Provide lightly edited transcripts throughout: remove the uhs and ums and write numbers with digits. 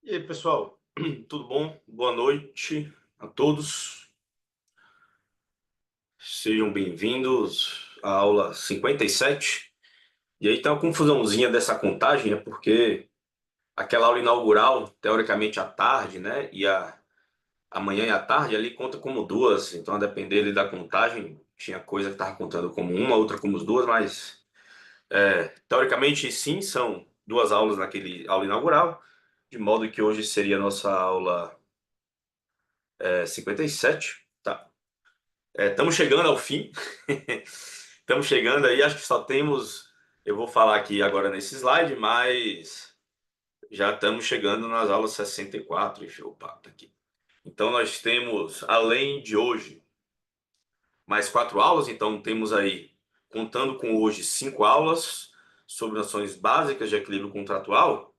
E aí, pessoal, tudo bom? Boa noite a todos. Sejam bem-vindos à aula 57. E aí tá uma confusãozinha dessa contagem, né? Porque aquela aula inaugural, teoricamente à tarde, né? E a manhã e a tarde ali conta como duas. Então, a depender ali da contagem, tinha coisa que estava contando como uma, outra como as duas, mas teoricamente sim, são duas aulas naquele aula inaugural, de modo que hoje seria a nossa aula 57, tá? Estamos chegando ao fim. Estamos chegando aí, acho que só temos. Eu vou falar aqui agora nesse slide, mas já estamos chegando nas aulas 64. Deixa eu opa, tá aqui. Então nós temos, além de hoje, mais quatro aulas. Então temos aí, contando com hoje, cinco aulas sobre noções básicas de equilíbrio contratual.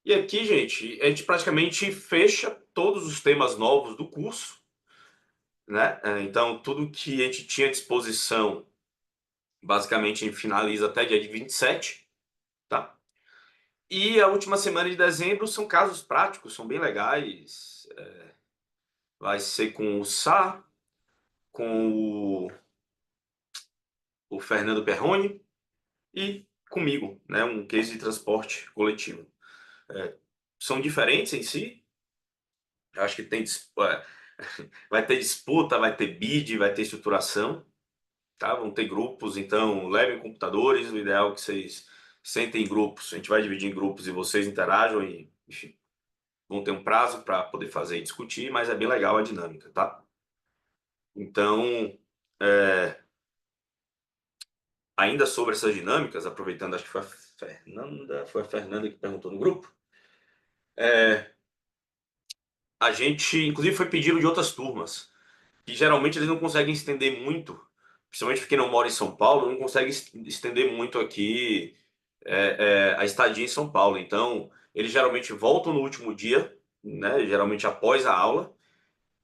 E aqui, gente, a gente praticamente fecha todos os temas novos do curso, né? Então, tudo que a gente tinha à disposição. Basicamente, a gente finaliza até dia de 27, tá? E a última semana de dezembro são casos práticos, são bem legais. Vai ser com o Sá, com o Fernando Perrone e comigo, né? Um case de transporte coletivo. É, São diferentes em si. Acho que vai ter disputa, vai ter bid, vai ter estruturação, tá? Vão ter grupos, então levem computadores. O ideal é que vocês sentem em grupos. A gente vai dividir em grupos e vocês interajam e, enfim, vão ter um prazo para poder fazer e discutir, mas é bem legal a dinâmica, tá? Então, é, ainda sobre essas dinâmicas, aproveitando, acho que foi a Fernanda que perguntou no grupo, é, a gente, inclusive, foi pedido de outras turmas, que geralmente eles não conseguem estender muito, principalmente quem não mora em São Paulo, não consegue estender muito aqui a estadia em São Paulo. Então, eles geralmente voltam no último dia, né, geralmente após a aula,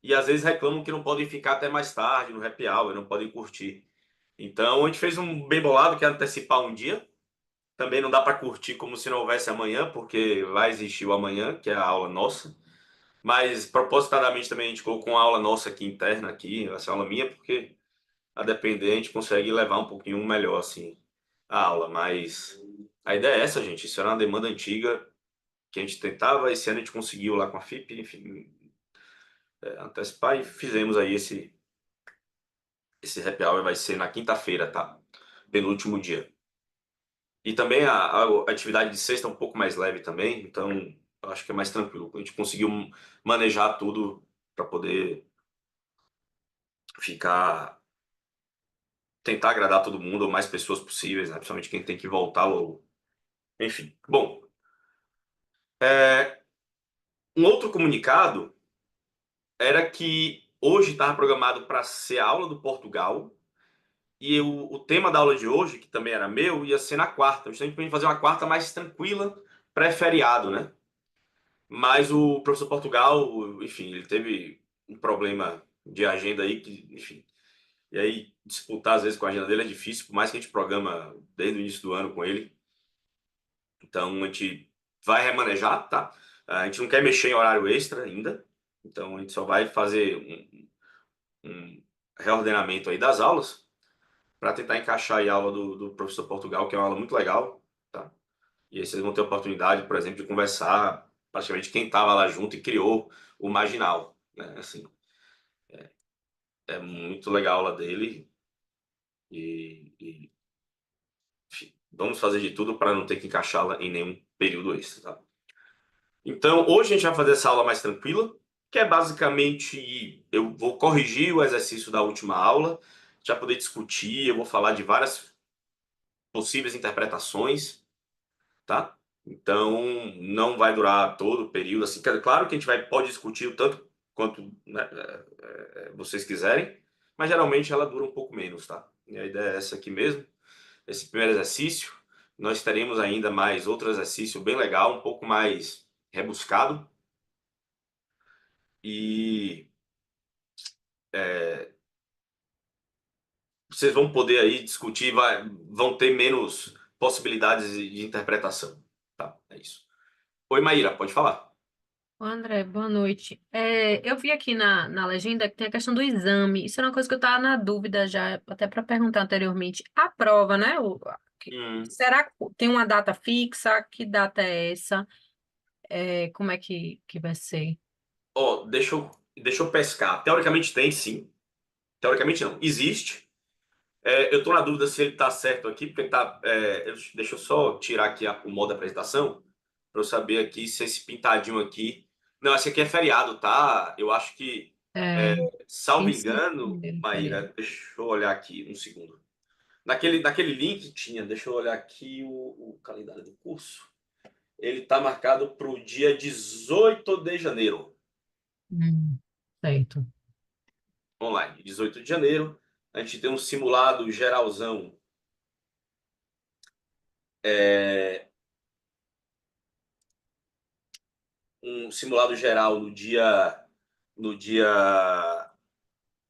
e às vezes reclamam que não podem ficar até mais tarde no happy hour, não podem curtir. Então a gente fez um bem bolado que é antecipar um dia. Também não dá para curtir como se não houvesse amanhã, porque vai existir o amanhã, que é a aula nossa. Mas propositadamente também a gente colocou uma aula nossa aqui interna aqui, essa aula minha, porque a depender a gente consegue levar um pouquinho melhor assim a aula. Mas a ideia é essa, gente. Isso era uma demanda antiga que a gente tentava, esse ano a gente conseguiu lá com a FIP, enfim, antecipar e fizemos aí esse happy hour vai ser na quinta-feira, tá? Penúltimo dia. E também a atividade de sexta é um pouco mais leve também, então eu acho que é mais tranquilo. A gente conseguiu manejar tudo para poder ficar, tentar agradar todo mundo, ou mais pessoas possíveis, né? Principalmente quem tem que voltar logo. Enfim, bom. Um outro comunicado era que hoje estava programado para ser a aula do Portugal. E o tema da aula de hoje, que também era meu, ia ser na quarta. Justamente para a gente fazer uma quarta mais tranquila, pré-feriado, né? Mas o professor Portugal, enfim, ele teve um problema de agenda aí, que, enfim. E aí, disputar às vezes com a agenda dele é difícil, por mais que a gente programa desde o início do ano com ele. Então, a gente vai remanejar, tá? A gente não quer mexer em horário extra ainda. Então, a gente só vai fazer um reordenamento aí das aulas para tentar encaixar aí a aula do professor Portugal, que é uma aula muito legal, tá? E aí vocês vão ter a oportunidade, por exemplo, de conversar praticamente quem estava lá junto e criou o Marginal, né? Assim, é muito legal a aula dele e enfim, vamos fazer de tudo para não ter que encaixá-la em nenhum período extra, tá? Então, hoje a gente vai fazer essa aula mais tranquila, que é basicamente, eu vou corrigir o exercício da última aula, já poder discutir, eu vou falar de várias possíveis interpretações, tá? Então, não vai durar todo o período, assim, claro que a gente pode discutir o tanto quanto, né, vocês quiserem, mas geralmente ela dura um pouco menos, tá? E a ideia é essa aqui mesmo, esse primeiro exercício. Nós teremos ainda mais outro exercício bem legal, um pouco mais rebuscado, e vocês vão poder aí discutir, vão ter menos possibilidades de interpretação, tá? É isso. Oi, Maíra, pode falar. Ô, André, boa noite. Eu vi aqui na legenda que tem a questão do exame. Isso é uma coisa que eu estava na dúvida já, até para perguntar anteriormente. A prova, né? Hum. Será que tem uma data fixa? Que data é essa? Como é que vai ser? Ó, deixa eu pescar. Teoricamente tem, sim. Teoricamente não. Existe. Eu tô na dúvida se ele tá certo aqui, porque tá. Deixa eu só tirar aqui o modo da apresentação, para eu saber aqui se esse pintadinho aqui. Não, esse aqui é feriado, tá? Eu acho que, É, salvo 25 de engano, janeiro, feriado. Maíra, deixa eu olhar aqui um segundo. Naquele link tinha, deixa eu olhar aqui o calendário do curso. Ele tá marcado para o dia 18 de janeiro, Certo. online. 18 de janeiro. A gente tem um simulado geralzão. é, um simulado geral no dia.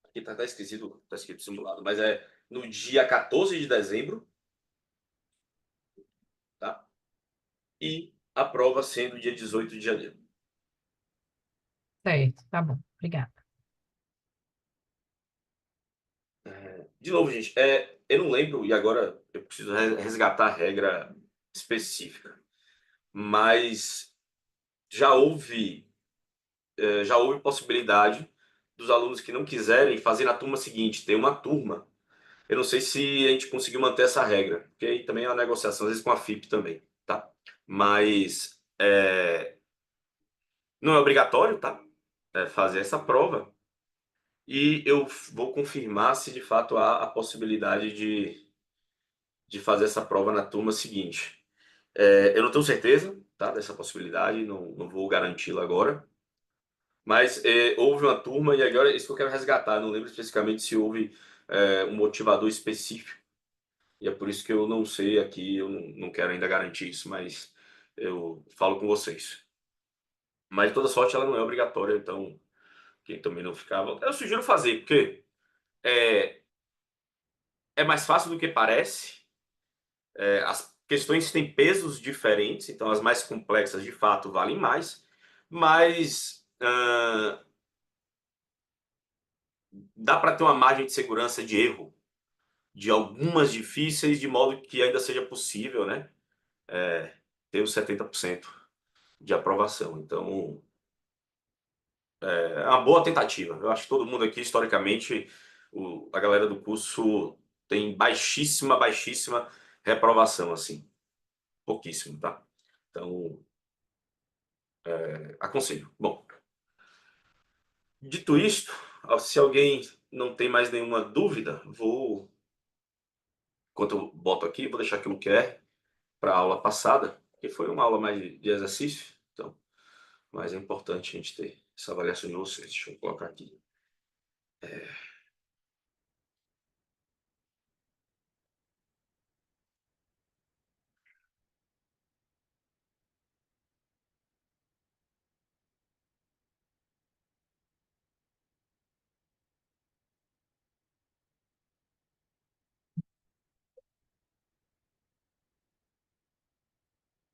Aqui tá esquisito, tá escrito simulado, mas é no dia 14 de dezembro, tá? E a prova sendo dia 18 de janeiro. Certo, tá bom. Obrigada. De novo, gente, eu não lembro, e agora eu preciso resgatar a regra específica, mas já houve, já houve possibilidade dos alunos que não quiserem fazer na turma seguinte, ter uma turma. Eu não sei se a gente conseguiu manter essa regra, porque aí também é uma negociação, às vezes com a FIP também, tá? Mas não é obrigatório, tá? Fazer essa prova. E eu vou confirmar se de fato há a possibilidade de fazer essa prova na turma seguinte. Eu não tenho certeza, tá, dessa possibilidade, não vou garanti-la agora. Mas houve uma turma, e agora é isso que eu quero resgatar. Não lembro especificamente se houve um motivador específico. E é por isso que eu não sei aqui, eu não quero ainda garantir isso, mas eu falo com vocês. Mas de toda sorte ela não é obrigatória, então quem também não ficava. Eu sugiro fazer, porque é, é mais fácil do que parece. As questões têm pesos diferentes, então as mais complexas de fato valem mais, mas dá para ter uma margem de segurança de erro de algumas difíceis, de modo que ainda seja possível, né? Ter os 70% de aprovação. Então, é uma boa tentativa. Eu acho que todo mundo aqui, historicamente, a galera do curso tem baixíssima, baixíssima reprovação, assim. Pouquíssimo, tá? Então, aconselho. Bom, dito isto, se alguém não tem mais nenhuma dúvida, enquanto eu boto aqui, vou deixar aqui o QR para a aula passada, que foi uma aula mais de exercício. Então, mas é importante a gente ter essa avaliação de vocês. Deixa eu colocar aqui.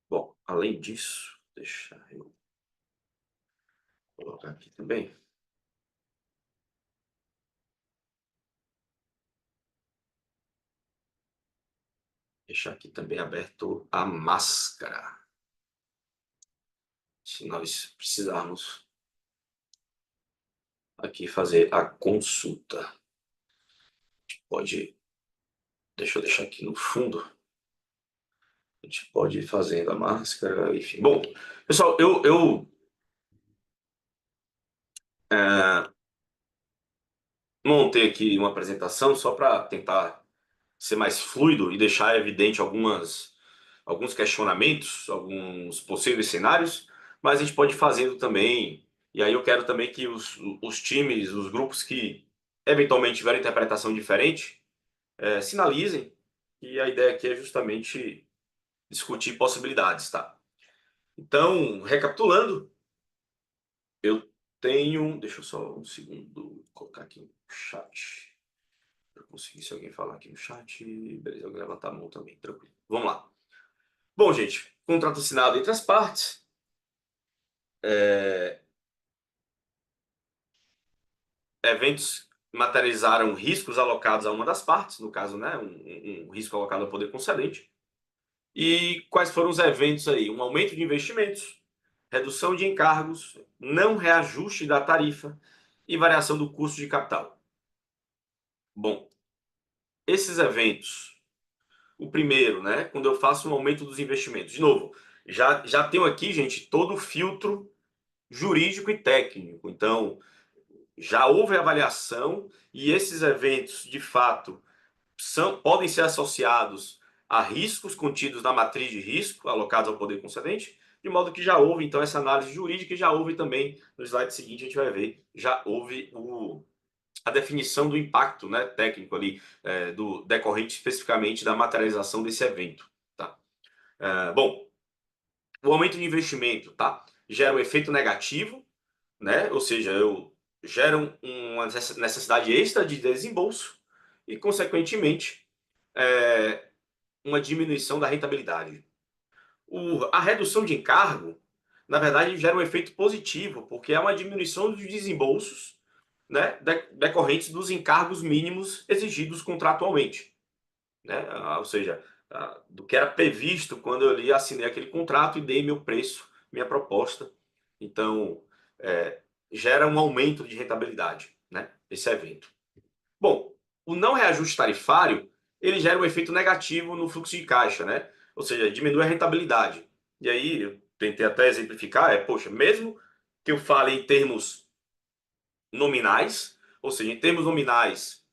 Bom, além disso, deixa eu colocar aqui também. Deixar aqui também aberto a máscara. Se nós precisarmos aqui fazer a consulta. Pode, deixa eu deixar aqui no fundo. A gente pode ir fazendo a máscara, enfim. Bom, pessoal, eu é, montei aqui uma apresentação só para tentar ser mais fluido e deixar evidente alguns questionamentos, alguns possíveis cenários, mas a gente pode ir fazendo também. E aí eu quero também que os times, os grupos que eventualmente tiverem interpretação diferente, sinalizem. E a ideia aqui é justamente discutir possibilidades, tá? Então, recapitulando, eu tenho. Deixa eu só um segundo colocar aqui no chat. Para conseguir, se alguém falar aqui no chat. Beleza, eu vou levantar a mão também, tranquilo. Vamos lá. Bom, gente, contrato assinado entre as partes. é, eventos materializaram riscos alocados a uma das partes, no caso, né, um risco alocado ao poder concedente. E quais foram os eventos aí? Um aumento de investimentos, redução de encargos, não reajuste da tarifa e variação do custo de capital. Bom, esses eventos, o primeiro, né, quando eu faço um aumento dos investimentos, de novo, já tenho aqui, gente, todo o filtro jurídico e técnico. Então, já houve avaliação e esses eventos, de fato, podem ser associados a riscos contidos na matriz de risco alocados ao poder concedente, de modo que já houve, então, essa análise jurídica e já houve também, no slide seguinte a gente vai ver, já houve a definição do impacto, né, técnico ali, do decorrente especificamente da materialização desse evento. Tá? Bom, o aumento de investimento, tá, gera um efeito negativo, né, ou seja, eu gero uma necessidade extra de desembolso e, consequentemente, uma diminuição da rentabilidade. A redução de encargo, na verdade, gera um efeito positivo, porque é uma diminuição dos desembolsos, né, decorrentes dos encargos mínimos exigidos contratualmente, né? Ou seja, do que era previsto quando eu ali assinei aquele contrato e dei meu preço, minha proposta. Então, é, gera um aumento de rentabilidade, né, esse evento. Bom, o não reajuste tarifário, ele gera um efeito negativo no fluxo de caixa, né? Ou seja, diminui a rentabilidade. E aí, eu tentei até exemplificar, poxa, mesmo que eu fale em termos nominais, ou seja, em termos nominais,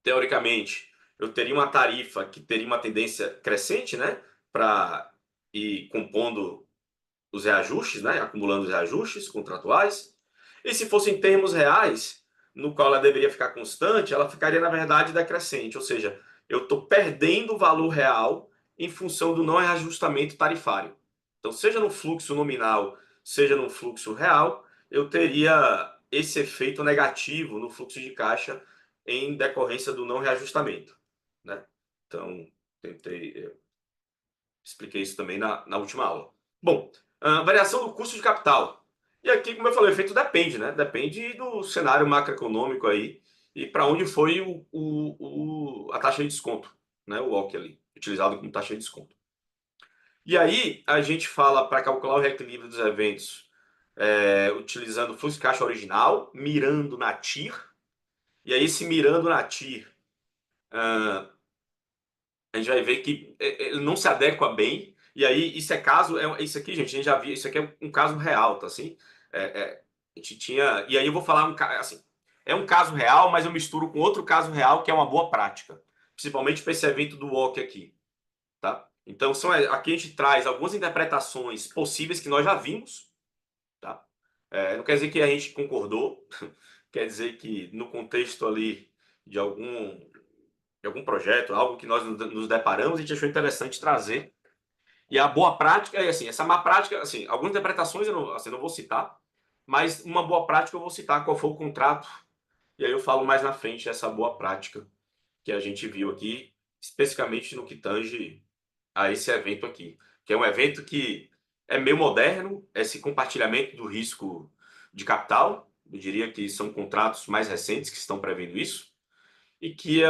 teoricamente, eu teria uma tarifa que teria uma tendência crescente, né? Para ir compondo os reajustes, né? Acumulando os reajustes contratuais. E se fosse em termos reais, no qual ela deveria ficar constante, ela ficaria, na verdade, decrescente. Ou seja, eu estou perdendo o valor real em função do não reajustamento tarifário. Então, seja no fluxo nominal, seja no fluxo real, eu teria esse efeito negativo no fluxo de caixa em decorrência do não reajustamento, né? Então, tentei, expliquei isso também na última aula. Bom, variação do custo de capital. E aqui, como eu falei, o efeito depende, né? Depende do cenário macroeconômico aí e para onde foi a taxa de desconto, né? O WOC ali, utilizado como taxa de desconto. E aí, a gente fala para calcular o reequilíbrio dos eventos utilizando o fluxo de caixa original, mirando na TIR. E aí, se mirando na TIR, a gente vai ver que ele não se adequa bem. E aí, isso é caso. Isso aqui, gente, a gente já viu. Isso aqui é um caso real, tá assim? A gente tinha. E aí eu vou falar assim. É um caso real, mas eu misturo com outro caso real que é uma boa prática. Principalmente para esse evento do walk aqui. Tá? Então, aqui a gente traz algumas interpretações possíveis que nós já vimos. Tá? Não quer dizer que a gente concordou. Quer dizer que no contexto ali de algum projeto, algo que nós nos deparamos, a gente achou interessante trazer. E a boa prática é assim, essa má prática, assim, algumas interpretações eu não, assim, não vou citar, mas uma boa prática eu vou citar qual foi o contrato, e aí eu falo mais na frente essa boa prática que a gente viu aqui, especificamente no que tange a esse evento aqui, que é um evento que é meio moderno, esse compartilhamento do risco de capital, eu diria que são contratos mais recentes que estão prevendo isso, e que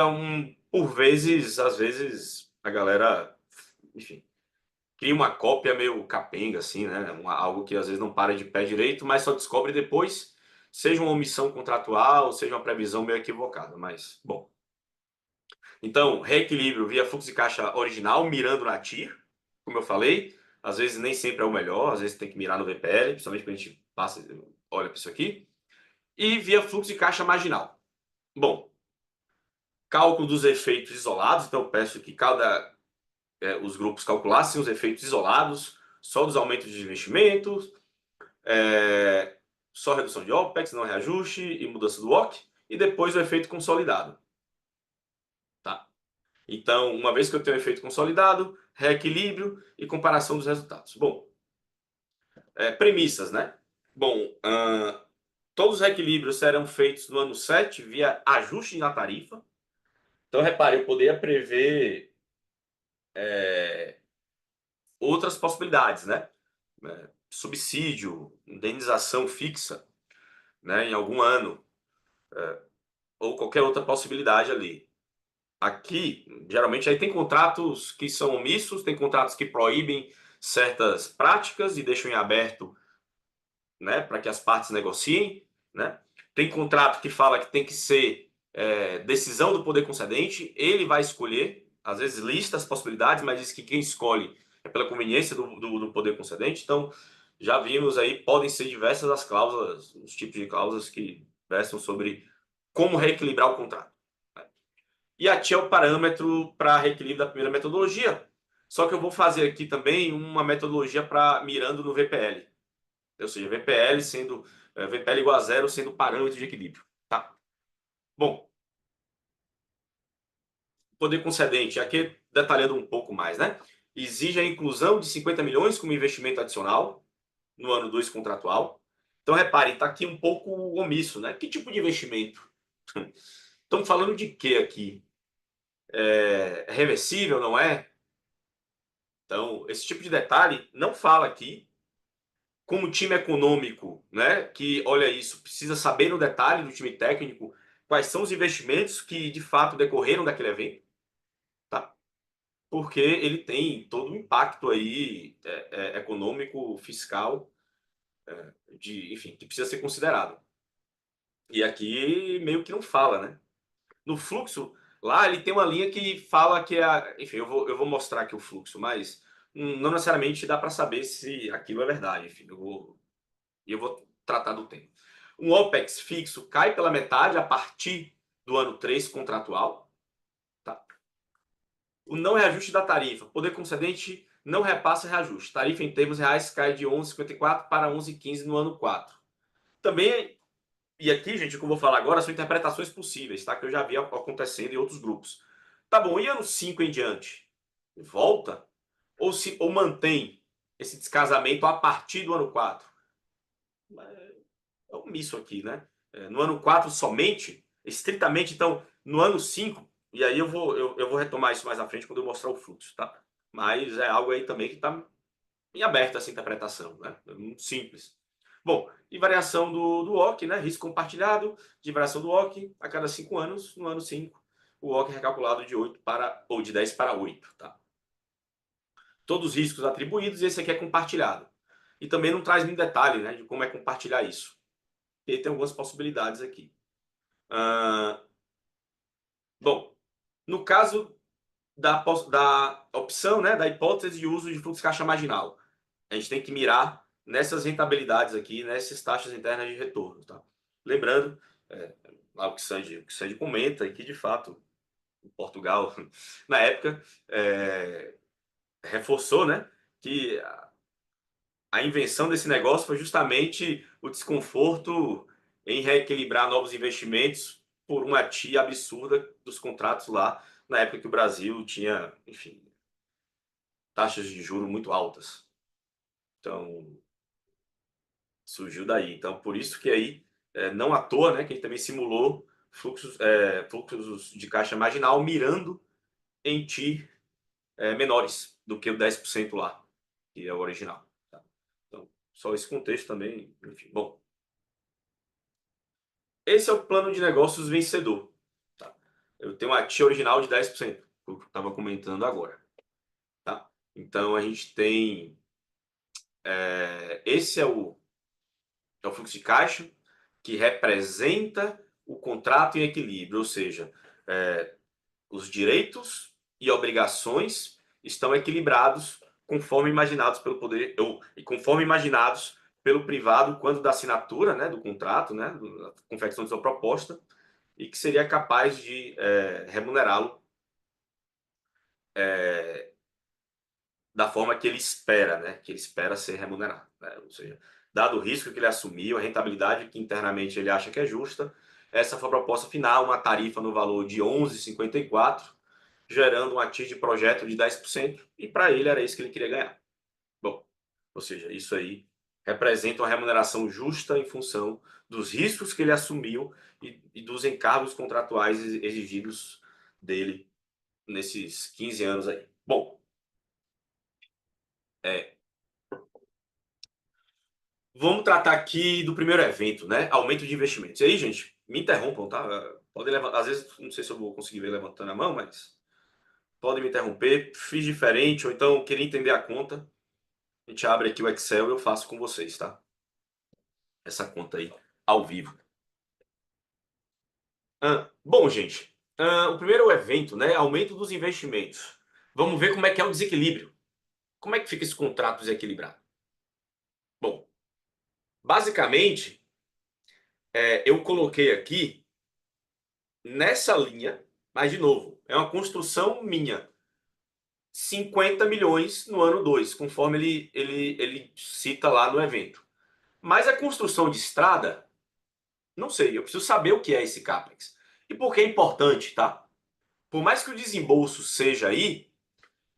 por vezes, às vezes, a galera, enfim, cria uma cópia meio capenga, assim, né? Algo que às vezes não para de pé direito, mas só descobre depois, seja uma omissão contratual, seja uma previsão meio equivocada, mas, bom. Então, reequilíbrio via fluxo de caixa original, mirando na TIR, como eu falei, às vezes nem sempre é o melhor, às vezes tem que mirar no VPL, principalmente quando a gente olha para isso aqui, e via fluxo de caixa marginal. Bom, cálculo dos efeitos isolados, então eu peço que os grupos calculassem os efeitos isolados, só dos aumentos de investimentos, só redução de OPEX, não reajuste e mudança do WOC, e depois o efeito consolidado. Tá? Então, uma vez que eu tenho o efeito consolidado, reequilíbrio e comparação dos resultados. Bom, premissas, né? Bom, todos os reequilíbrios serão feitos no ano 7 via ajuste na tarifa. Então, repare, eu poderia prever outras possibilidades, né? subsídio, indenização fixa, né, em algum ano, ou qualquer outra possibilidade ali. Aqui, geralmente, aí tem contratos que são omissos, tem contratos que proíbem certas práticas e deixam em aberto, né, para que as partes negociem, né? Tem contrato que fala que tem que ser decisão do poder concedente, ele vai escolher, às vezes lista as possibilidades, mas diz que quem escolhe é pela conveniência do poder concedente. Então, já vimos aí, podem ser diversas as cláusulas, os tipos de cláusulas que versam sobre como reequilibrar o contrato. E aqui é o parâmetro para reequilíbrio da primeira metodologia. Só que eu vou fazer aqui também uma metodologia para mirando no VPL. Ou seja, VPL sendo VPL igual a zero sendo parâmetro de equilíbrio. Tá? Bom, poder concedente, aqui detalhando um pouco mais, né? Exige a inclusão de 50 milhões como investimento adicional no ano 2 contratual. Então, repare, está aqui um pouco omisso, né? Que tipo de investimento? Estamos falando de quê aqui? É reversível, não é? Então, esse tipo de detalhe não fala aqui. Como time econômico, né, que olha isso, precisa saber no detalhe do time técnico quais são os investimentos que de fato decorreram daquele evento, tá? Porque ele tem todo um impacto aí econômico, fiscal, enfim, que precisa ser considerado. E aqui meio que não fala, né? No fluxo, lá ele tem uma linha que fala que enfim, eu vou mostrar aqui o fluxo, mas não necessariamente dá para saber se aquilo é verdade. Enfim, eu vou tratar do tema. Um OPEX fixo cai pela metade a partir do ano 3 contratual. Tá? O não reajuste da tarifa. Poder concedente não repassa reajuste. Tarifa em termos reais cai de 11,54 para 11,15 no ano 4. Também, e aqui, gente, o que eu vou falar agora são interpretações possíveis, tá? Que eu já vi acontecendo em outros grupos. Tá bom, e ano 5 em diante? Volta? Ou mantém esse descasamento a partir do ano 4? É omisso aqui, né? No ano 4 somente, estritamente, então, no ano 5 e aí eu vou retomar isso mais à frente quando eu mostrar o fluxo, tá? Mas é algo aí também que está em aberto essa interpretação, né? É muito simples. Bom, e variação do WOC, né? Risco compartilhado de variação do WOC a cada 5 anos. No ano 5 o WOC é recalculado de 8 para, ou de 10 para 8, tá? Todos os riscos atribuídos, e esse aqui é compartilhado. E também não traz muito detalhe, né, de como é compartilhar isso. E tem algumas possibilidades aqui. Ah, bom, no caso da opção, né, da hipótese de uso de fluxo de caixa marginal, a gente tem que mirar nessas rentabilidades aqui, nessas taxas internas de retorno. Tá? Lembrando, lá o que o Sandy comenta, e que de fato, Portugal, na época, reforçou, né, que a invenção desse negócio foi justamente o desconforto em reequilibrar novos investimentos por uma tia absurda dos contratos lá, na época que o Brasil tinha, enfim, taxas de juros muito altas. Então, surgiu daí. Então, por isso que aí, não à toa, né, que a gente também simulou fluxos de caixa marginal mirando em TI menores do que o 10% lá, que é o original. Tá? Então, só esse contexto também, enfim, bom. Esse é o plano de negócios vencedor. Tá? Eu tenho uma TIA original de 10%, que eu estava comentando agora. Tá? Então a gente tem. Esse é o fluxo de caixa que representa o contrato em equilíbrio, ou seja, os direitos e obrigações estão equilibrados conforme imaginados pelo poder, e conforme imaginados pelo privado quando da assinatura, né, do contrato, né, da confecção de sua proposta, e que seria capaz de remunerá-lo da forma que ele espera, né? Que ele espera ser remunerado. Né? Ou seja, dado o risco que ele assumiu, a rentabilidade que internamente ele acha que é justa, essa foi a proposta final, uma tarifa no valor de 11,54, gerando um ativo de projeto de 10%, e para ele era isso que ele queria ganhar. Bom, ou seja, isso aí representa uma remuneração justa em função dos riscos que ele assumiu e dos encargos contratuais exigidos dele nesses 15 anos aí. Bom, é, Vamos tratar aqui do primeiro evento, né? Aumento de investimentos. E aí, gente, me interrompam, tá? Podem levantar. Às vezes, não sei se eu vou conseguir ver levantando a mão, mas podem me interromper. Fiz diferente, ou então queria entender a conta. A gente abre aqui o Excel e eu faço com vocês, tá? Essa conta aí, ao vivo. Bom, gente, o primeiro evento, né? Aumento dos investimentos. Vamos ver como é que é o desequilíbrio. Como é que fica esse contrato desequilibrado? Bom, basicamente, eu coloquei aqui nessa linha, mas de novo, é uma construção minha. 50 milhões no ano 2, conforme ele cita lá no evento. Mas a construção de estrada, não sei, eu preciso saber o que é esse CAPEX. E por que é importante, tá? Por mais que o desembolso seja aí,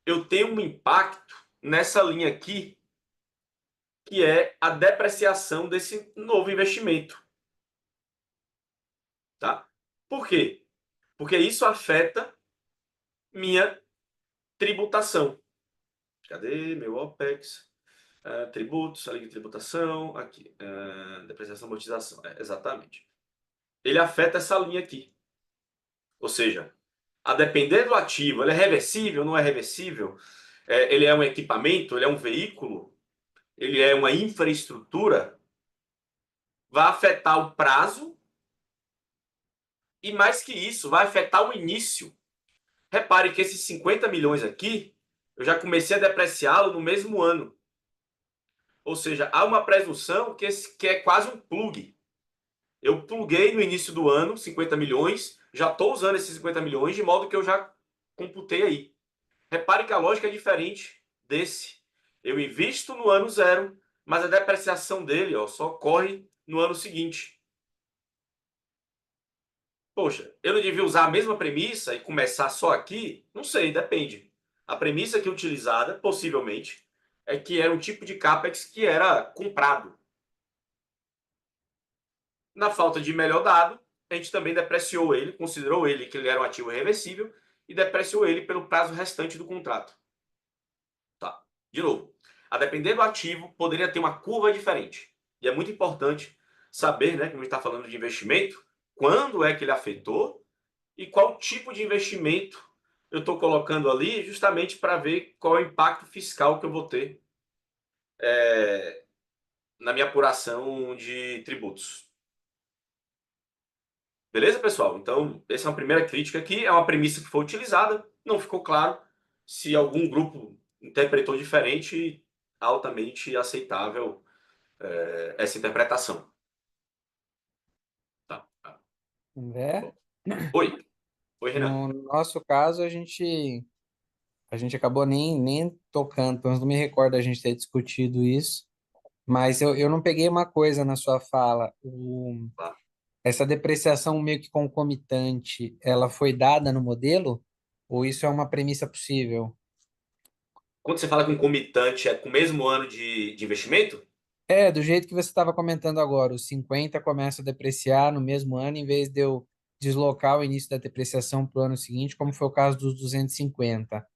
eu tenho um impacto nessa linha aqui, que é a depreciação desse novo investimento, tá? Por quê? Porque isso afeta minha tributação. Cadê meu OPEX? Tributos, a lei de tributação, aqui, depreciação e amortização, exatamente. Ele afeta essa linha aqui. Ou seja, a depender do ativo, ele é reversível, não é reversível? Ele é um equipamento, ele é um veículo, ele é uma infraestrutura, vai afetar o prazo e mais que isso, vai afetar o início. Repare que esses 50 milhões aqui, eu já comecei a depreciá-lo no mesmo ano. Ou seja, há uma presunção que é quase um plug. Eu pluguei no início do ano 50 milhões, já estou usando esses 50 milhões de modo que eu já computei aí. Repare que a lógica é diferente desse. Eu invisto no ano zero, mas a depreciação dele só ocorre no ano seguinte. Poxa, eu não devia usar a mesma premissa e começar só aqui? Não sei, depende. A premissa aqui utilizada, possivelmente, é que era um tipo de CAPEX que era comprado. Na falta de melhor dado, a gente também depreciou ele, considerou ele que ele era um ativo reversível e depreciou ele pelo prazo restante do contrato. Tá. De novo, a depender do ativo, poderia ter uma curva diferente. E é muito importante saber, né, como a gente está falando de investimento, quando é que ele afetou e qual tipo de investimento eu estou colocando ali, justamente para ver qual é o impacto fiscal que eu vou ter na minha apuração de tributos. Beleza, pessoal? Então, essa é uma primeira crítica aqui, é uma premissa que foi utilizada, não ficou claro se algum grupo interpretou diferente, altamente aceitável essa interpretação. Tá. Né? Bom. Oi, oi, Renan. No nosso caso, a gente acabou nem tocando, pelo menos não me recordo a gente ter discutido isso, mas eu não peguei uma coisa na sua fala. Tá. Essa depreciação meio que concomitante, ela foi dada no modelo? Ou isso é uma premissa possível? Quando você fala concomitante, é com o mesmo ano de investimento? É, do jeito que você estava comentando agora, os 50 começa a depreciar no mesmo ano, em vez de eu deslocar o início da depreciação para o ano seguinte, como foi o caso dos 250.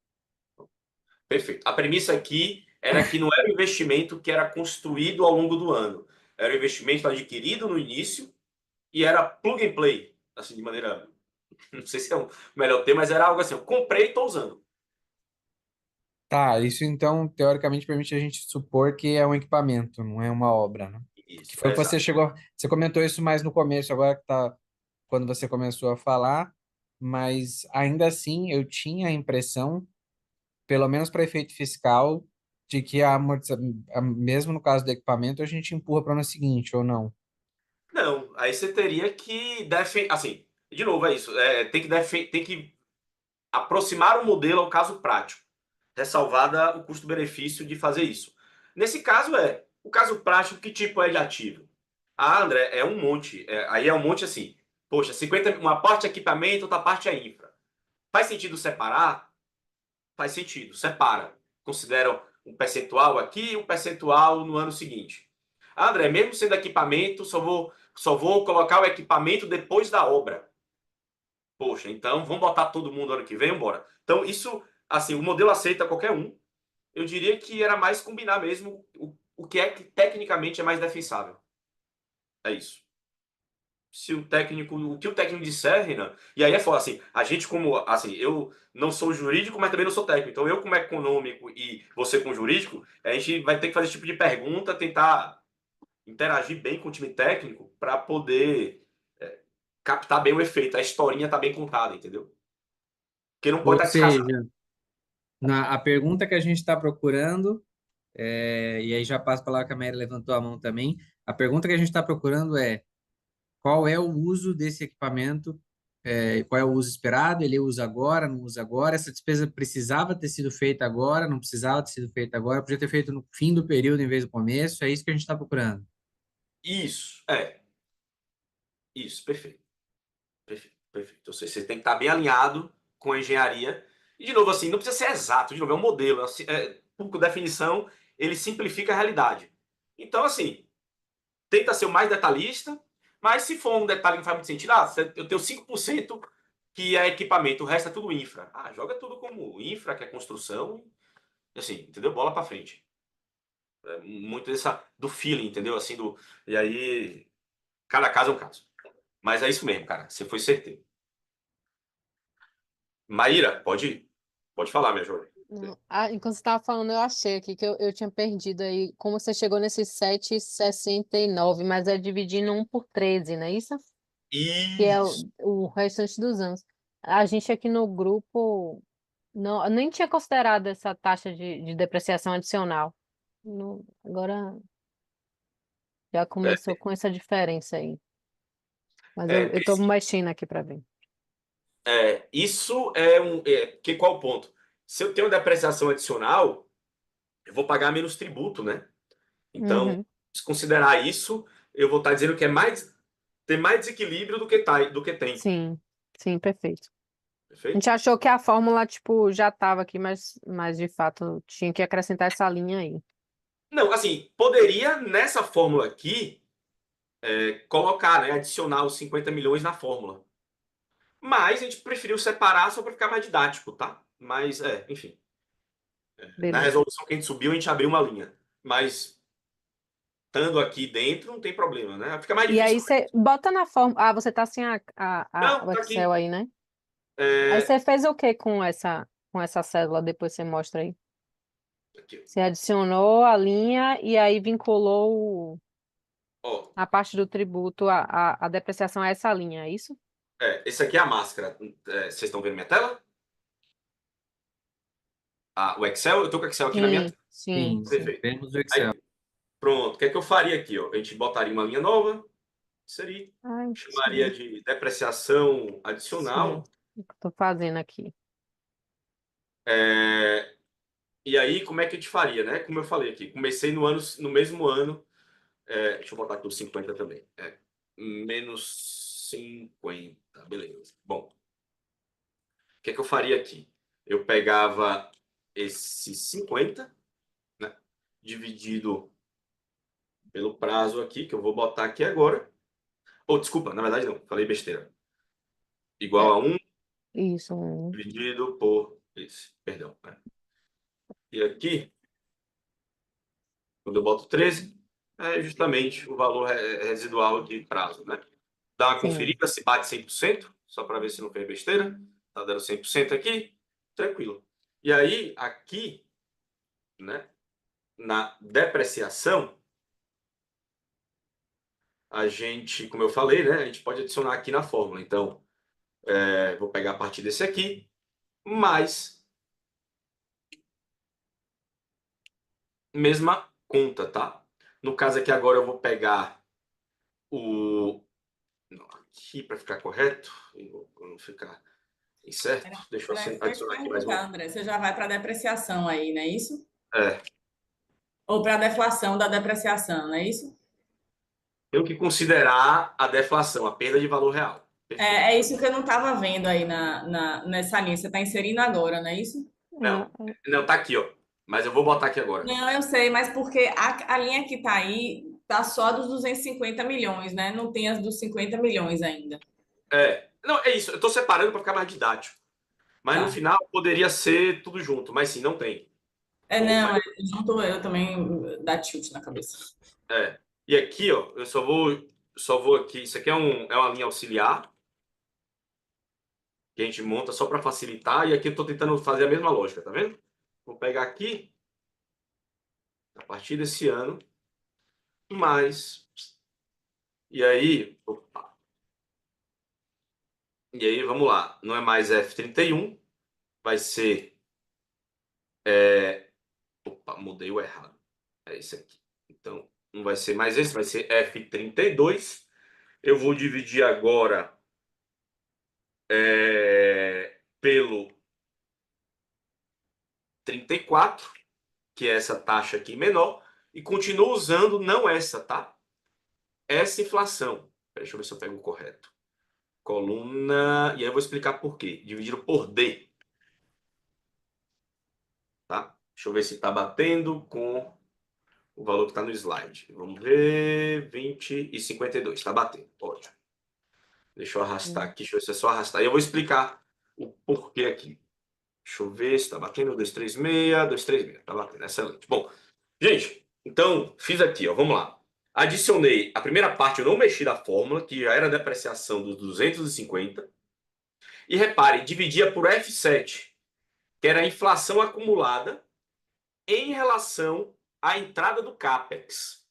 Perfeito. A premissa aqui era que não era um investimento que era construído ao longo do ano. Era um investimento adquirido no início e era plug and play. Assim, de maneira. Não sei se é o melhor termo, mas era algo assim: eu comprei e estou usando. Tá, isso então, teoricamente, permite a gente supor que é um equipamento, não é uma obra, né? Que Isso, foi o que você exato. chegou. Você comentou isso mais no começo, agora que tá quando você começou a falar, mas ainda assim eu tinha a impressão, pelo menos para efeito fiscal, de que mesmo no caso do equipamento, a gente empurra para o ano seguinte, ou não? Não, aí você teria que assim, de novo, é isso. Tem que aproximar o modelo ao caso prático, ressalvada o custo-benefício de fazer isso. Nesse caso o caso prático, que tipo é de ativo? Ah, André, é um monte. Aí é um monte assim. Poxa, 50, uma parte é equipamento, outra parte é infra. Faz sentido separar? Faz sentido, separa. Considera um percentual aqui e um percentual no ano seguinte. Ah, André, mesmo sendo equipamento, só vou colocar o equipamento depois da obra. Poxa, então vamos botar todo mundo ano que vem, embora. Então, isso, assim, o modelo aceita qualquer um. Eu diria que era mais combinar mesmo o o que é que tecnicamente é mais defensável. É isso. Se o técnico, o que o técnico disser, Renan, e aí é foda, assim, a gente como, assim, eu não sou jurídico, mas também não sou técnico, então eu como econômico e você como jurídico, a gente vai ter que fazer esse tipo de pergunta, tentar interagir bem com o time técnico para poder captar bem o efeito, a historinha tá bem contada, entendeu? Porque não pode Ou estar descasado. seja, a pergunta que a gente está procurando, e aí já passo para lá que a Mary levantou a mão também, a pergunta que a gente está procurando é qual é o uso desse equipamento, qual é o uso esperado, ele usa agora, não usa agora, essa despesa precisava ter sido feita agora, não precisava ter sido feita agora, podia ter feito no fim do período em vez do começo, é isso que a gente está procurando. Isso, isso, perfeito. Perfeito, perfeito. Ou seja, você tem que estar bem alinhado com a engenharia. E, de novo, assim, não precisa ser exato, de novo, é um modelo. Assim, por definição, ele simplifica a realidade. Então, assim, tenta ser o mais detalhista, mas se for um detalhe que não faz muito sentido, eu tenho 5% que é equipamento, o resto é tudo infra. Joga tudo como infra, que é construção, e assim, entendeu? Bola pra frente. Muito do feeling, entendeu? Assim, e aí, cada caso é um caso. Mas é isso mesmo, cara. Você foi certeiro. Maíra, pode ir. Pode falar, minha jovem. Não. Enquanto você estava falando, eu achei aqui que eu tinha perdido aí como você chegou nesses 7,69, mas é dividindo 1 por 13, não é isso? Que é Isso. o restante dos anos. A gente aqui no grupo não, nem tinha considerado essa taxa de depreciação adicional. Agora já É, começou com essa diferença aí. Mas eu é, estou esse- mexendo aqui para ver. isso é um. Que qual o ponto? Se eu tenho depreciação adicional, eu vou pagar menos tributo, né? Então, Uhum. se considerar isso, eu vou estar dizendo que tem mais desequilíbrio do que tem. Sim, sim, perfeito. A Perfeito? gente achou que a fórmula, tipo, já estava aqui, mas de fato tinha que acrescentar essa linha aí. Não, assim, poderia nessa fórmula aqui colocar, né, adicionar os 50 milhões na fórmula. Mas a gente preferiu separar só para ficar mais didático, tá? Mas, enfim. Na Beleza. resolução que a gente subiu, a gente abriu uma linha. Mas, estando aqui dentro, não tem problema, né? Fica mais E aí difícil. você bota na fórmula. Ah, você tá sem Não, o tá Excel aqui. aí, né? Aí É, você fez o que com essa célula? Depois você mostra aí. aqui. Você adicionou a linha e aí vinculou Ó, a parte do tributo, a depreciação a essa linha, é isso? esse aqui é a máscara. Vocês estão vendo minha tela? O Excel, eu tô com o Excel aqui na minha Sim, tela. sim, Sim, sim. Perfeito. temos o Excel. Aí, pronto. O que é que eu faria aqui? Ó? A gente botaria uma linha nova, seria, Ai, chamaria sim. de depreciação Sim. adicional. O que eu tô fazendo aqui. É, e aí, como é que a gente faria, né? Como eu falei aqui, comecei no mesmo ano. Deixa eu botar aqui os 50 também. Menos 50, beleza. Bom, o que é que eu faria aqui? Eu pegava esses 50, né? Dividido pelo prazo aqui, que eu vou botar aqui agora. Desculpa, na verdade não, falei besteira. Igual É, a um isso. dividido por esse, perdão, né? E aqui, quando eu boto 13, é justamente o valor residual de prazo, né? Dá uma Sim. conferida se bate 100%, só para ver se não fez besteira. Tá dando 100% aqui, tranquilo. E aí, aqui, né, na depreciação, a gente, como eu falei, né, a gente pode adicionar aqui na fórmula. Então, vou pegar a partir desse aqui, mais mesma conta, tá? No caso aqui agora eu vou pegar o aqui para ficar correto, e não ficar incerto. Deixa eu Era essa que eu ia te adicionar aqui mais uma. perguntar, André. Você já vai para a depreciação aí, não é isso? É, Ou para a deflação da depreciação, não é isso? tenho que considerar a deflação, a perda de valor real. Perfeito. É isso que eu não estava vendo aí nessa linha. Você está inserindo agora, não é isso? Não, É, não, tá aqui, ó. Mas eu vou botar aqui agora. Não, eu sei, mas porque a linha que está aí tá só dos 250 milhões, né? Não tem as dos 50 milhões ainda. Não, é isso. Eu tô separando para ficar mais didático. Mas no Tá. final poderia ser tudo junto, mas sim, não tem. Não, junto eu também dá tilt na cabeça. E aqui, ó, eu só vou aqui. Isso aqui é uma linha auxiliar que a gente monta só para facilitar. E aqui eu estou tentando fazer a mesma lógica, tá vendo? Vou pegar aqui, a partir desse ano, mais. E aí, opa, e aí, vamos lá. Não é mais F31, vai ser. Opa, mudei o errado. É esse aqui. Então, não vai ser mais esse, vai ser F32. Eu vou dividir agora pelo 34, que é essa taxa aqui menor, e continuo usando não essa, tá? Essa inflação. Deixa eu ver se eu pego o correto. Coluna. E aí eu vou explicar por quê. Dividido por D. Tá? Deixa eu ver se está batendo com o valor que está no slide. Vamos ver. 20 e 52. Está batendo. Ótimo. Deixa eu arrastar aqui. Deixa eu ver se é só arrastar. E eu vou explicar o porquê aqui. Deixa eu ver se está batendo. 236, 236. Está batendo. Excelente. Bom, gente, então fiz aqui, ó. Vamos lá. Adicionei a primeira parte, eu não mexi da fórmula, que já era a depreciação dos 250. E repare, dividia por F7, que era a inflação acumulada em relação à entrada do CAPEX.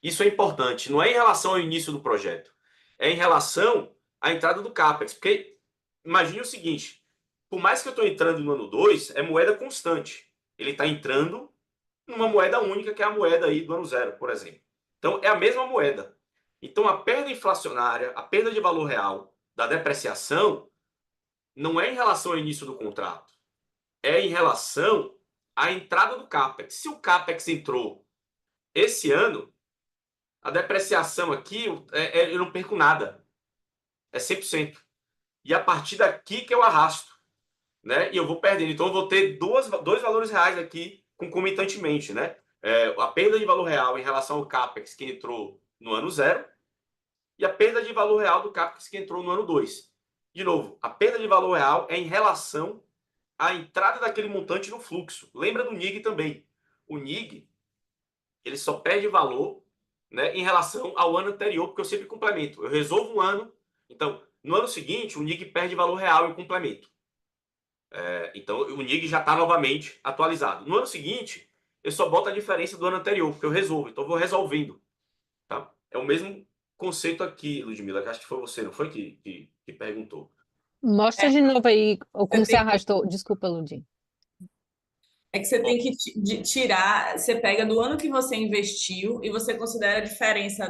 Isso é importante, não é em relação ao início do projeto, é em relação à entrada do CAPEX. Porque imagine o seguinte, por mais que eu estou entrando no ano 2, é moeda constante. Ele está entrando numa moeda única, que é a moeda aí do ano 0, por exemplo. Então, é a mesma moeda. Então, a perda inflacionária, a perda de valor real da depreciação, não é em relação ao início do contrato, é em relação à entrada do CAPEX. Se o CAPEX entrou esse ano, a depreciação aqui, eu não perco nada. É 100%. E a partir daqui que eu arrasto, né? E eu vou perdendo. Então eu vou ter dois valores reais aqui concomitantemente, né? A perda de valor real em relação ao CAPEX que entrou no ano 0 e a perda de valor real do CAPEX que entrou no ano 2. De novo, a perda de valor real é em relação à entrada daquele montante no fluxo. Lembra do NIG também. O NIG, ele só perde valor, né, em relação ao ano anterior, porque eu sempre complemento. Eu resolvo um ano, então, no ano seguinte, o NIG perde valor real e complemento. Então, o NIG já está novamente atualizado. No ano seguinte, eu só boto a diferença do ano anterior, porque eu resolvo. Então, eu vou resolvendo. Tá? É o mesmo conceito aqui, Ludmila, que acho que foi você, não foi que perguntou. Mostra de novo aí como Você você tem arrastou. Desculpa, Ludi. É que você tem que tirar, você pega do ano que você investiu e você considera a diferença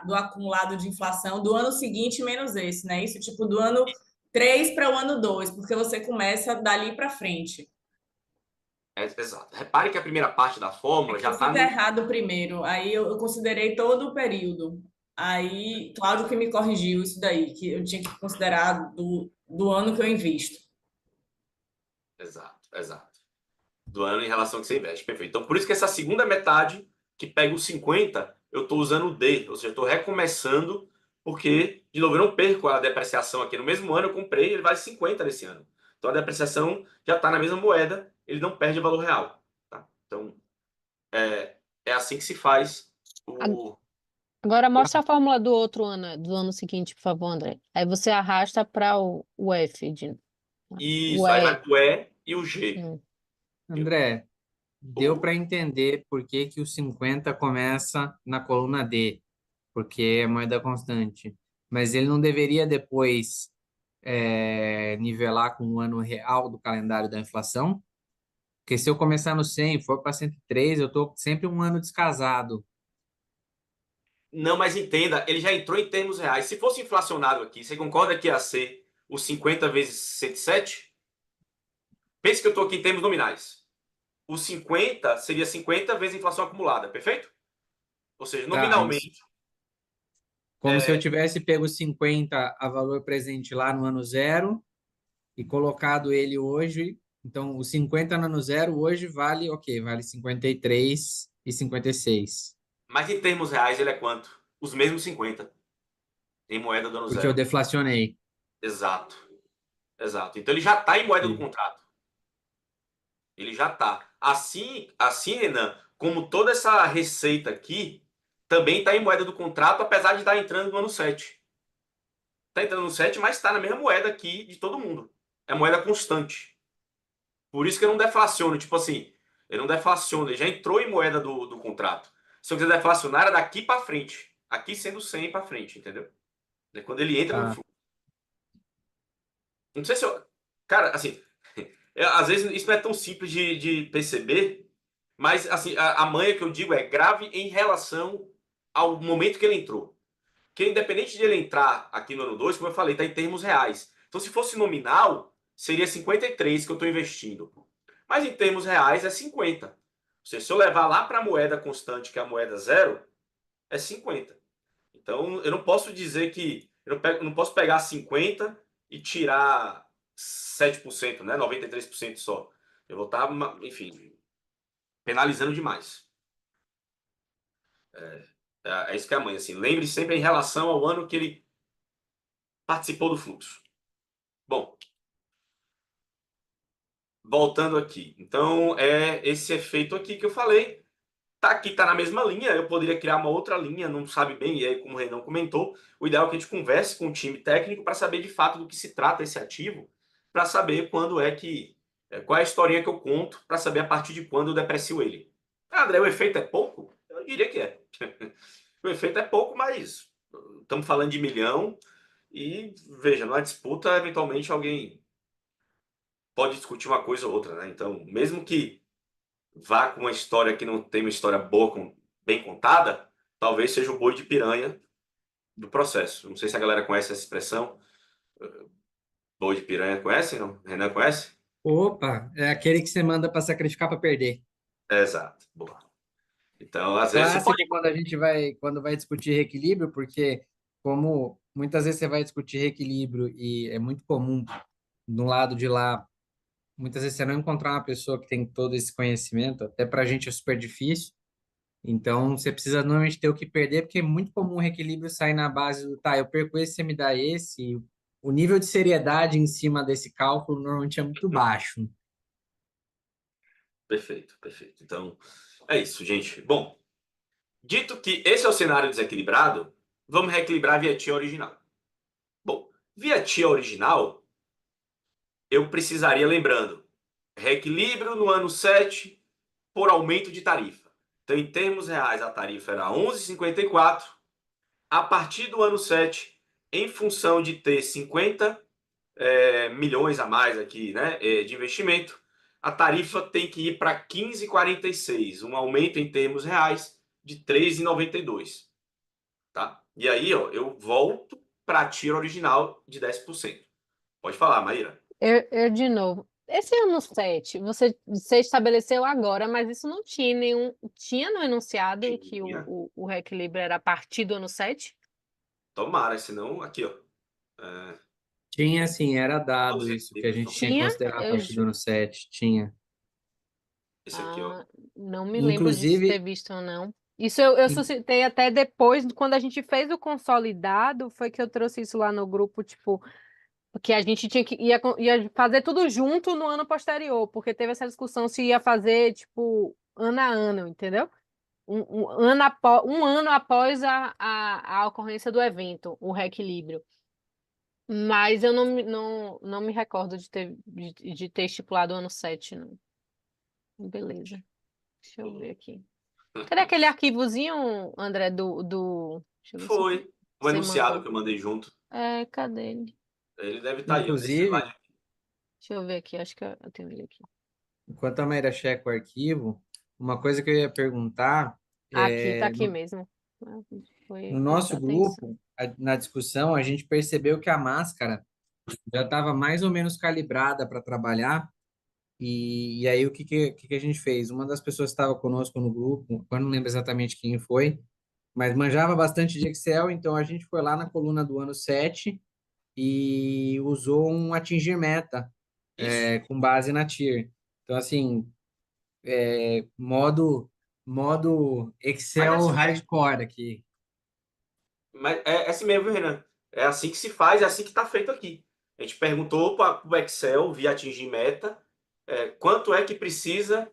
do acumulado de inflação do ano seguinte menos esse, né? Isso, tipo, do ano 3 para o ano 2, porque você começa dali para frente. Exato. Repare que a primeira parte da É fórmula que já eu está fiz no. errado primeiro, aí eu considerei todo o período. Aí, Cláudio que me corrigiu isso daí, que eu tinha que considerar do ano que eu invisto. Exato, exato. Do ano em relação ao que você investe. Perfeito. Então, por isso que essa segunda metade, que pega os 50, eu estou usando o D, ou seja, eu estou recomeçando, porque, de novo, eu não perco a depreciação aqui. No mesmo ano eu comprei, ele vale 50 nesse ano. Então, a depreciação já está na mesma moeda, ele não perde valor real. Tá? Então, é assim que se faz o. Agora mostra a fórmula do ano seguinte, por favor, André. Aí você arrasta para o F de o Isso, aí E. vai o E e o G. Hum. André, deu O- para entender por que que o 50 começa na coluna D, porque é moeda constante. Mas ele não deveria depois nivelar com o ano real do calendário da inflação? Porque se eu começar no 100 e for para 103, eu estou sempre um ano descasado. Não, mas entenda, ele já entrou em termos reais. Se fosse inflacionado aqui, você concorda que ia ser os 50 vezes 107? Pense que eu estou aqui em termos nominais. O 50 seria 50 vezes a inflação acumulada, perfeito? Ou seja, Tá, nominalmente, como se eu tivesse pego 50 a valor presente lá no ano zero e colocado ele hoje. Então, o 50 no ano zero hoje vale, ok, vale 53 e 56, mas em termos reais ele é quanto? Os mesmos 50 em moeda do ano porque eu zero. deflacionei. Exato, exato. Então ele já está em moeda do Sim. contrato. Ele já tá. Assim, Renan, como toda essa receita aqui, também está em moeda do contrato, apesar de estar entrando no ano 7. Está entrando no 7, mas está na mesma moeda aqui de todo mundo. É moeda constante. Por isso que eu não deflaciono. Tipo assim, eu não deflaciono. Ele já entrou em moeda do contrato. Se eu quiser deflacionar, é daqui para frente. Aqui sendo 100 para frente, entendeu? É quando ele entra no Tá. fluxo. Não sei se eu. Cara, assim, às vezes isso não é tão simples de perceber, mas assim, a manha que eu digo é grave em relação ao momento que ele entrou. Que independente de ele entrar aqui no ano 2, como eu falei, está em termos reais. Então, se fosse nominal, seria 53 que eu estou investindo. Mas em termos reais é 50. Ou seja, se eu levar lá para a moeda constante, que é a moeda zero, é 50. Então, eu não posso dizer que. Eu não posso pegar 50 e tirar 7%, né? 93% só. Eu vou estar, enfim, penalizando demais. É isso que é a mãe. Assim, lembre sempre em relação ao ano que ele participou do fluxo. Bom, voltando aqui. Então, é esse efeito aqui que eu falei. Tá aqui, tá na mesma linha. Eu poderia criar uma outra linha, não sabe bem, e aí, como o Renan comentou, o ideal é que a gente converse com o time técnico para saber de fato do que se trata esse ativo, para saber quando é que. Qual é a historinha que eu conto, para saber a partir de quando eu deprecio ele. Ah, André, o efeito é pouco? Eu diria que é. O efeito é pouco, mas estamos falando de milhão e, veja, numa disputa, eventualmente alguém pode discutir uma coisa ou outra, né? Então, mesmo que vá com uma história que não tem uma história boa, bem contada, talvez seja o boi de piranha do processo. Não sei se a galera conhece essa expressão. Boi de piranha, conhece? Não? Renan conhece? Opa, é aquele que você manda para sacrificar para perder. Exato. Boa. Então, às vezes você pode. Clássico quando vai discutir reequilíbrio, porque como muitas vezes você vai discutir reequilíbrio e é muito comum no lado de lá, muitas vezes você não encontrar uma pessoa que tem todo esse conhecimento, até para a gente é super difícil. Então, você precisa normalmente ter o que perder, porque é muito comum o reequilíbrio sair na base do, tá, eu perco esse, você me dá esse. O nível de seriedade em cima desse cálculo normalmente é muito baixo. Perfeito, perfeito. Então, é isso, gente. Bom, dito que esse é o cenário desequilibrado, vamos reequilibrar via tia original. Bom, via tia original, eu precisaria, lembrando, reequilíbrio no ano 7 por aumento de tarifa. Então, em termos reais, a tarifa era 11,54. A partir do ano 7, em função de ter 50 milhões a mais aqui, né, de investimento, a tarifa tem que ir para 15,46, um aumento em termos reais de 3,92. Tá? E aí, ó, eu volto para a tira original de 10%. Pode falar, Maíra. Eu de novo. Esse ano 7, você estabeleceu agora, mas isso não tinha nenhum. Tinha no enunciado que Tinha. o reequilíbrio era a partir do ano 7? Tomara, senão aqui, ó. Tinha, assim, era Todos dado os isso, que a equilíbrios gente são tinha que Tinha? considerar a partir do ano 7, tinha. esse aqui, ó. Ah, não me lembro disso ter Inclusive, visto ou não. Isso eu in- suscitei até depois, quando a gente fez o consolidado, foi que eu trouxe isso lá no grupo, tipo, que a gente ia fazer tudo junto no ano posterior, porque teve essa discussão se ia fazer, tipo, ano a ano, entendeu? Um ano após a ocorrência do evento, o reequilíbrio. Mas eu não me recordo de ter estipulado o ano 7, não. Beleza. Deixa eu ver aqui. Cadê aquele arquivozinho, André, deixa eu ver se Foi o você enunciado mandou. que eu mandei junto. Cadê ele? Ele deve estar aí, ó, nesse inclusive, slide. Deixa eu ver aqui, acho que eu tenho ele aqui. enquanto a Maíra checa o arquivo, uma coisa que eu ia perguntar Aqui, tá é, aqui mesmo. Ah, no foi prestar nosso atenção. grupo, na discussão, a gente percebeu que a máscara já estava mais ou menos calibrada para trabalhar. E aí, o que a gente fez? Uma das pessoas que estava conosco no grupo, eu não lembro exatamente quem foi, mas manjava bastante de Excel, então a gente foi lá na coluna do ano 7 e usou um atingir meta, Isso. com base na tier. Então, assim, modo Mas é Excel assim mesmo. hardcore aqui. Mas é assim mesmo, Renan. É assim que se faz, é assim que está feito aqui. A gente perguntou para o Excel via atingir meta quanto é que precisa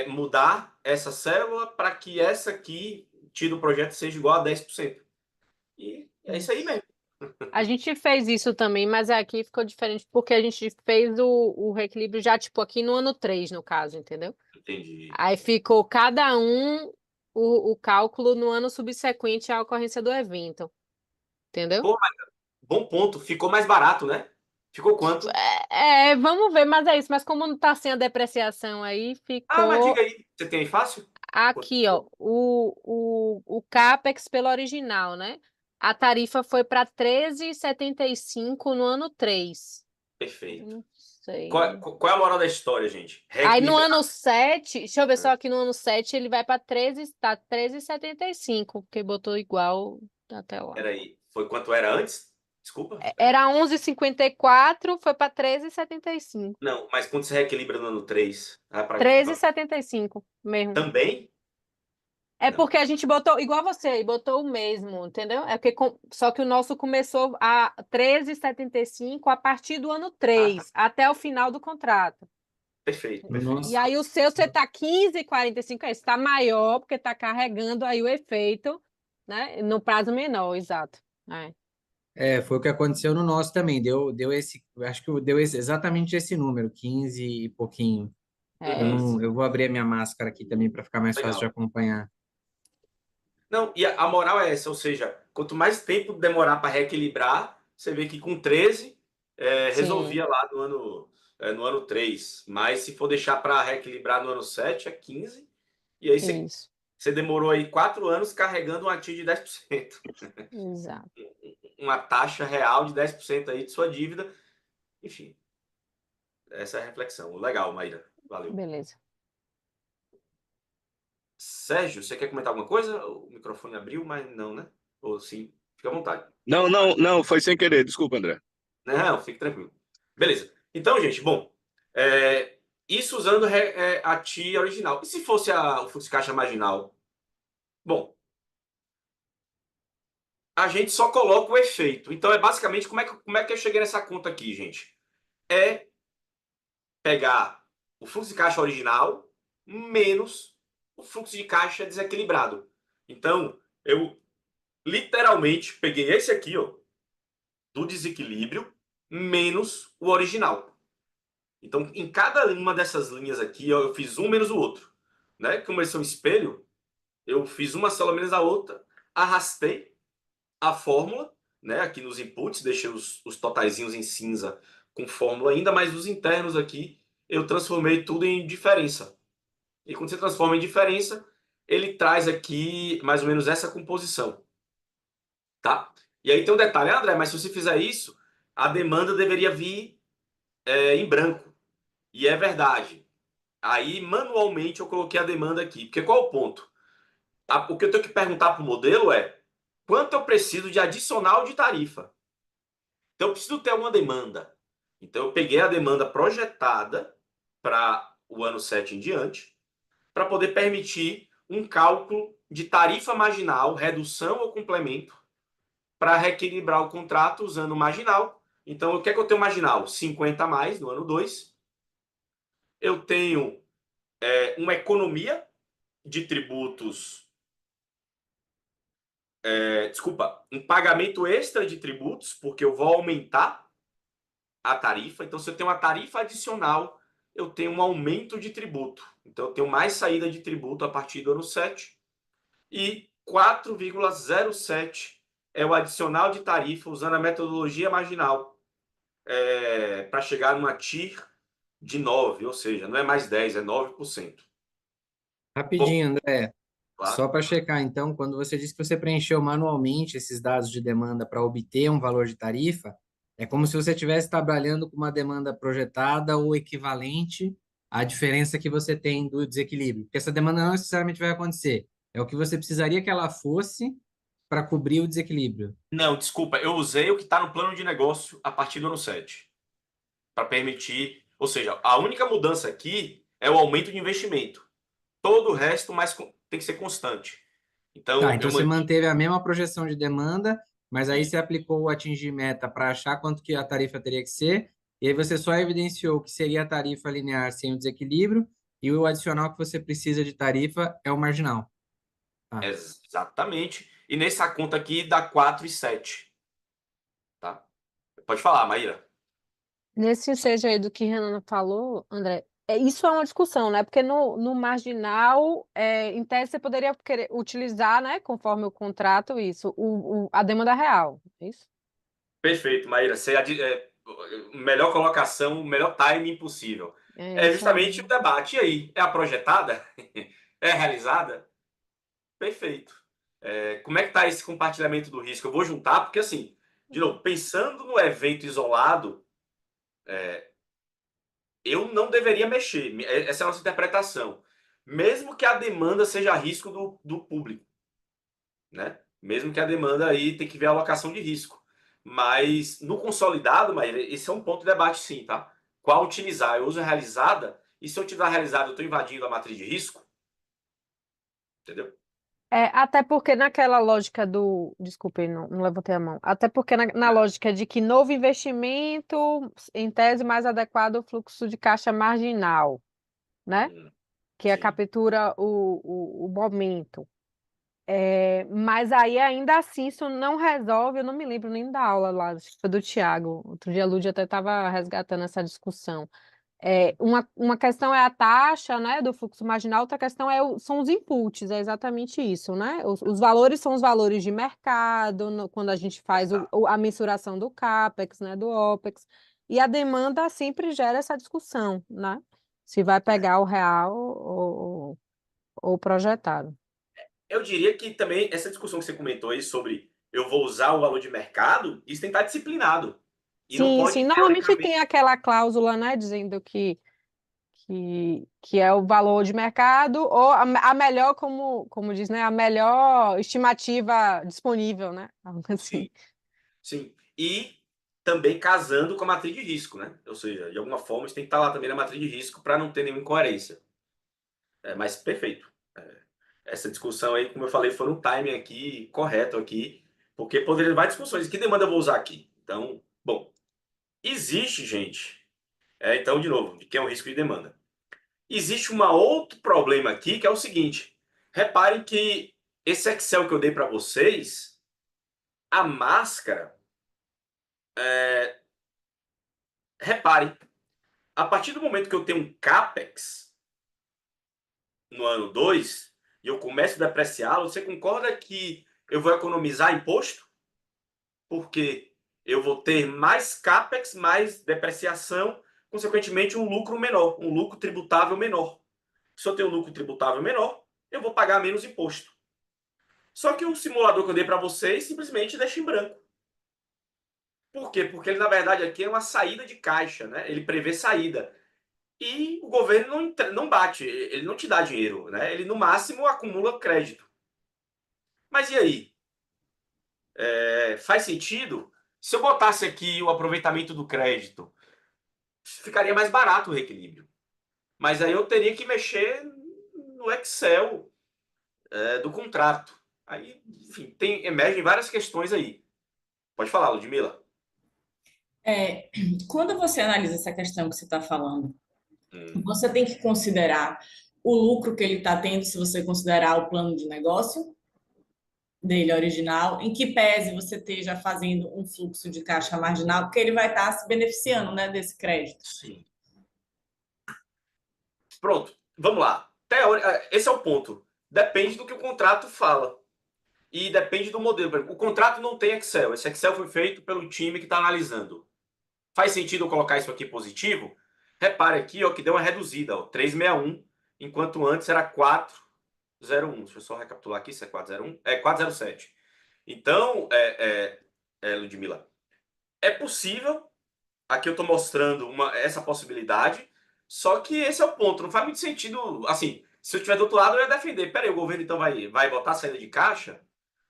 mudar essa célula para que essa aqui, tido o projeto, seja igual a 10%. E é isso aí mesmo. A gente fez isso também, mas aqui ficou diferente porque a gente fez o reequilíbrio já, tipo, aqui no ano 3, no caso, entendeu? Entendi. Aí ficou cada um o cálculo no ano subsequente à ocorrência do evento, entendeu? Pô, mas bom ponto. Ficou mais barato, né? Ficou quanto? Vamos ver, mas é isso. Mas como não tá sem a depreciação aí, Ah, mas diga ficou aí. Você tem aí fácil? aqui, ó, o CAPEX pelo original, né? A tarifa foi para 13,75 no ano 3. Perfeito. Não sei. Qual é a moral da história, gente? Aí no Reequilibrar. ano 7, deixa eu ver só aqui no ano 7 ele vai para 13, tá 13,75, porque botou igual até lá. Peraí. Foi quanto era antes? Desculpa. Era 11,54, foi para 13,75. Não, mas quando você reequilibra no ano 3, 13,75 mesmo. também? É Não. porque a gente botou, igual você aí, botou o mesmo, entendeu? É porque só que o nosso começou a 13,75 a partir do ano Ah, tá. 3, até o final do contrato. Perfeito, O perfeito. E nosso, aí o seu, você tá 15,45, está maior, porque está carregando aí o efeito, né? No prazo menor, exato. foi o que aconteceu no nosso também. Acho que deu exatamente esse número, 15 e pouquinho. Eu É, Uhum. não, eu vou abrir a minha máscara aqui também para ficar mais fácil de Legal. acompanhar. Não, e a moral é essa, ou seja, quanto mais tempo demorar para reequilibrar, você vê que com 13 sim, resolvia lá no ano 3. Mas se for deixar para reequilibrar no ano 7 é 15. E aí isso, você demorou aí 4 anos carregando uma TIR de 10%. exato. Uma taxa real de 10% aí de sua dívida. Enfim, essa é a reflexão. Legal, Maíra. Valeu. Beleza. Sérgio, você quer comentar alguma coisa? O microfone abriu, mas não, né? Ou sim, fica à vontade. Não, não, não, foi sem querer. Desculpa, André. Não, fique tranquilo. Beleza. Então, gente, bom, isso usando a TIA original. E se fosse o fluxo de caixa marginal? Bom, a gente só coloca o efeito. Então, é basicamente como é que eu cheguei nessa conta aqui, gente? É pegar o fluxo de caixa original menos o fluxo de caixa desequilibrado. Então, eu literalmente peguei esse aqui, ó, do desequilíbrio menos o original. Então, em cada uma dessas linhas aqui, ó, eu fiz um menos o outro. Né? Como esse é um espelho, eu fiz uma célula menos a outra, arrastei a fórmula, né? Aqui nos inputs, deixei os totaizinhos em cinza com fórmula ainda, mas os internos aqui eu transformei tudo em diferença. E quando você transforma em diferença, ele traz aqui mais ou menos essa composição. Tá? E aí tem um detalhe, André, mas se você fizer isso, a demanda deveria vir em branco. E é verdade. Aí, manualmente, eu coloquei a demanda aqui. Porque qual é o ponto? O que eu tenho que perguntar para o modelo é quanto eu preciso de adicional de tarifa. Então, eu preciso ter alguma demanda. Então, eu peguei a demanda projetada para o ano 7 em diante, para poder permitir um cálculo de tarifa marginal, redução ou complemento, para reequilibrar o contrato usando o marginal. Então, o que é que eu tenho marginal? 50 a mais no ano 2. Eu tenho uma economia de tributos, desculpa, um pagamento extra de tributos, porque eu vou aumentar a tarifa. Então, se eu tenho uma tarifa adicional, eu tenho um aumento de tributo. Então, eu tenho mais saída de tributo a partir do ano 7. E 4,07 é o adicional de tarifa usando a metodologia marginal para chegar numa TIR de 9, ou seja, não é mais 10, é 9%. Bom, Rapidinho, André. claro. Só para checar, então, quando você disse que você preencheu manualmente esses dados de demanda para obter um valor de tarifa, é como se você estivesse trabalhando com uma demanda projetada ou equivalente à diferença que você tem do desequilíbrio. Porque essa demanda não necessariamente vai acontecer. É o que você precisaria que ela fosse para cobrir o desequilíbrio. Não, desculpa, eu usei o que está no plano de negócio a partir do ano 7, para permitir, ou seja, a única mudança aqui é o aumento de investimento. Todo o resto tem que ser constante. Tá, Então, então eu você mantive. manteve a mesma projeção de demanda, mas aí Isso. você aplicou o atingir meta para achar quanto que a tarifa teria que ser, E aí você só evidenciou que seria a tarifa linear sem o desequilíbrio, e o adicional que você precisa de tarifa é o marginal. Tá. Exatamente. E nessa conta aqui dá 4,7. Tá? Pode falar, Maíra. Nesse ensejo aí do que Renan falou, André, isso é uma discussão, né? Porque no marginal, em tese, você poderia querer utilizar, né, conforme o contrato, isso, a demanda real, é isso? Perfeito, Maíra. Melhor colocação, o melhor timing possível. É É isso aí. justamente o debate. E aí? É a projetada? É a realizada? Perfeito. Como é que está esse compartilhamento do risco? Eu vou juntar, porque assim, de novo, pensando no evento isolado, eu não deveria mexer. Essa é a nossa interpretação. Mesmo que a demanda seja risco do público, né? Mesmo que a demanda aí tem que ver a alocação de risco. Mas no consolidado, Maíra, esse é um ponto de debate sim, tá? Qual utilizar? Eu uso a realizada, e se eu utilizar a realizada, eu estou invadindo a matriz de risco? Entendeu? Até porque naquela lógica do. Desculpe, não levantei a mão. Até porque na lógica de que novo investimento, em tese, mais adequado ao fluxo de caixa marginal, né? Que Sim. captura o momento. Mas aí, ainda assim, isso não resolve. Eu não me lembro nem da aula lá, acho que foi do Tiago. Outro dia a Lúdia até estava resgatando essa discussão. Uma questão é a taxa, né, do fluxo marginal, outra questão são os inputs, é exatamente isso, né? Os valores são os valores de mercado, quando a gente faz a mensuração do CAPEX, né, do OPEX, e a demanda sempre gera essa discussão, né? Se vai pegar o real ou o projetado. Eu diria que também essa discussão que você comentou aí sobre eu vou usar o valor de mercado, isso tem que estar disciplinado. E não Sim, sim, pode, normalmente teoricamente. tem aquela cláusula, né, dizendo que é o valor de mercado ou a melhor, como diz, né, a melhor estimativa disponível, né? Algo assim. Sim, sim. E também casando com a matriz de risco, né? Ou seja, de alguma forma isso tem que estar lá também na matriz de risco para não ter nenhuma incoerência. Mas perfeito. Essa discussão aí, como eu falei, foi no timing aqui, correto aqui, porque poderia levar discussões. Que demanda eu vou usar aqui? Então, bom, existe, gente. Então, de novo, de que é um risco de demanda. Existe um outro problema aqui, que é o seguinte. Reparem que esse Excel que eu dei para vocês, a máscara, reparem, a partir do momento que eu tenho um CAPEX no ano 2 e eu começo a depreciá-lo, você concorda que eu vou economizar imposto? Porque eu vou ter mais CAPEX, mais depreciação, consequentemente um lucro menor, um lucro tributável menor. Se eu tenho um lucro tributável menor, eu vou pagar menos imposto. Só que o simulador que eu dei para vocês simplesmente deixa em branco. Por quê? Porque ele, na verdade, aqui é uma saída de caixa, né? Ele prevê saída. E o governo não bate, ele não te dá dinheiro, né? Ele, no máximo, acumula crédito. Mas e aí? Faz sentido? Se eu botasse aqui o aproveitamento do crédito, ficaria mais barato o reequilíbrio. Mas aí eu teria que mexer no Excel do contrato. Aí, enfim, emergem várias questões aí. Pode falar, Ludmila. Quando você analisa essa questão que você está falando, Hum, você tem que considerar o lucro que ele está tendo, se você considerar o plano de negócio dele original, em que pese você esteja fazendo um fluxo de caixa marginal, porque ele vai estar se beneficiando, né, desse crédito. sim. Pronto, vamos lá. Esse é o ponto. Depende do que o contrato fala. E depende do modelo. O contrato não tem Excel. Esse Excel foi feito pelo time que está analisando. Faz sentido eu colocar isso aqui positivo? Repare aqui ó, que deu uma reduzida, ó, 361, enquanto antes era 401. Deixa eu só recapitular aqui se é 401. É 407. Então, Ludmila, é possível. Aqui eu estou mostrando essa possibilidade. Só que esse é o ponto. Não faz muito sentido. Assim, se eu estiver do outro lado, eu ia defender. Peraí, o governo então vai botar saída de caixa?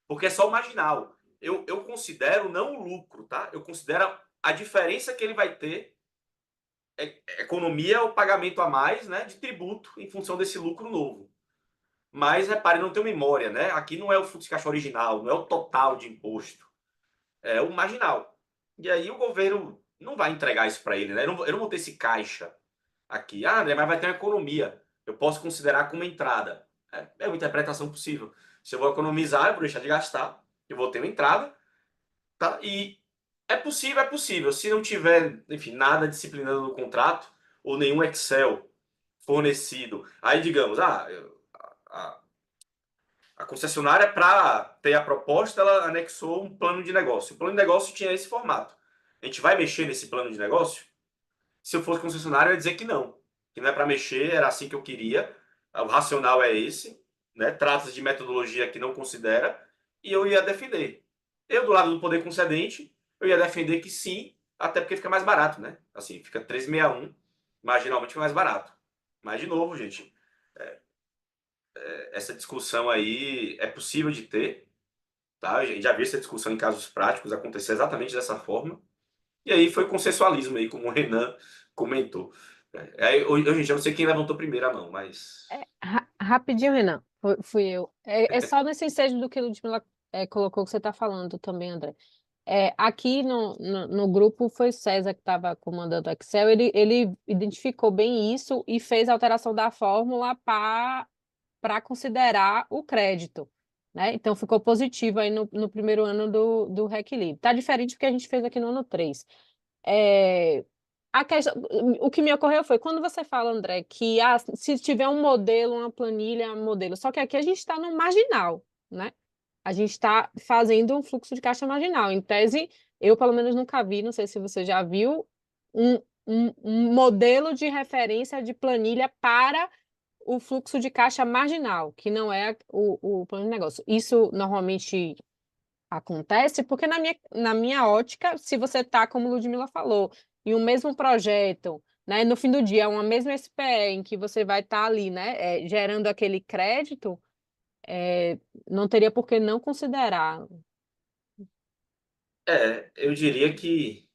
Porque é só o marginal. Eu considero não o lucro, tá? Eu considero a diferença que ele vai ter, economia ou pagamento a mais, né, de tributo em função desse lucro novo. Mas repare, não tem memória, né? Aqui não é o fluxo de caixa original, não é o total de imposto, é o marginal. E aí o governo não vai entregar isso para ele, né? Eu não vou ter esse caixa aqui. Ah, André, mas vai ter uma economia. Eu posso considerar como entrada. É uma interpretação possível. Se eu vou economizar, eu vou deixar de gastar, eu vou ter uma entrada, tá? E é possível, é possível. Se não tiver, enfim, nada disciplinando no contrato, ou nenhum Excel fornecido, aí digamos, a, a concessionária, para ter a proposta, ela anexou um plano de negócio. O plano de negócio tinha esse formato. A gente vai mexer nesse plano de negócio? Se eu fosse concessionário, eu ia dizer que não é para mexer, era assim que eu queria. O racional é esse, né? Trata-se de metodologia que não considera, e eu ia defender. Eu, do lado do poder concedente, eu ia defender que sim, até porque fica mais barato, né? Assim, fica 361, marginalmente fica mais barato. Mas, de novo, gente, essa discussão aí é possível de ter, tá? A gente já viu essa discussão em casos práticos acontecer exatamente dessa forma. E aí foi consensualismo aí, como o Renan comentou. Hoje eu não sei quem levantou primeiro a mão, mas. Rapidinho, Renan, fui eu. É só nesse ensejo do que o Ludmilla colocou que você está falando também, André. Aqui no grupo foi César que estava comandando o Excel, ele identificou bem isso e fez a alteração da fórmula para considerar o crédito, né? Então ficou positivo aí no primeiro ano do REC Livre. Está diferente do que a gente fez aqui no ano 3. O que me ocorreu foi quando você fala, André, que se tiver um modelo, uma planilha, um modelo, só que aqui a gente está no marginal, né? A gente está fazendo um fluxo de caixa marginal. Em tese, eu pelo menos nunca vi, não sei se você já viu, um, um modelo de referência de planilha para o fluxo de caixa marginal, que não é o plano de negócio. Isso normalmente acontece porque na minha ótica, se você está, como Ludmilla falou, em um mesmo projeto, né, no fim do dia, uma mesma SPE em que você vai estar ali, né, gerando aquele crédito, não teria por que não considerar. Eu diria que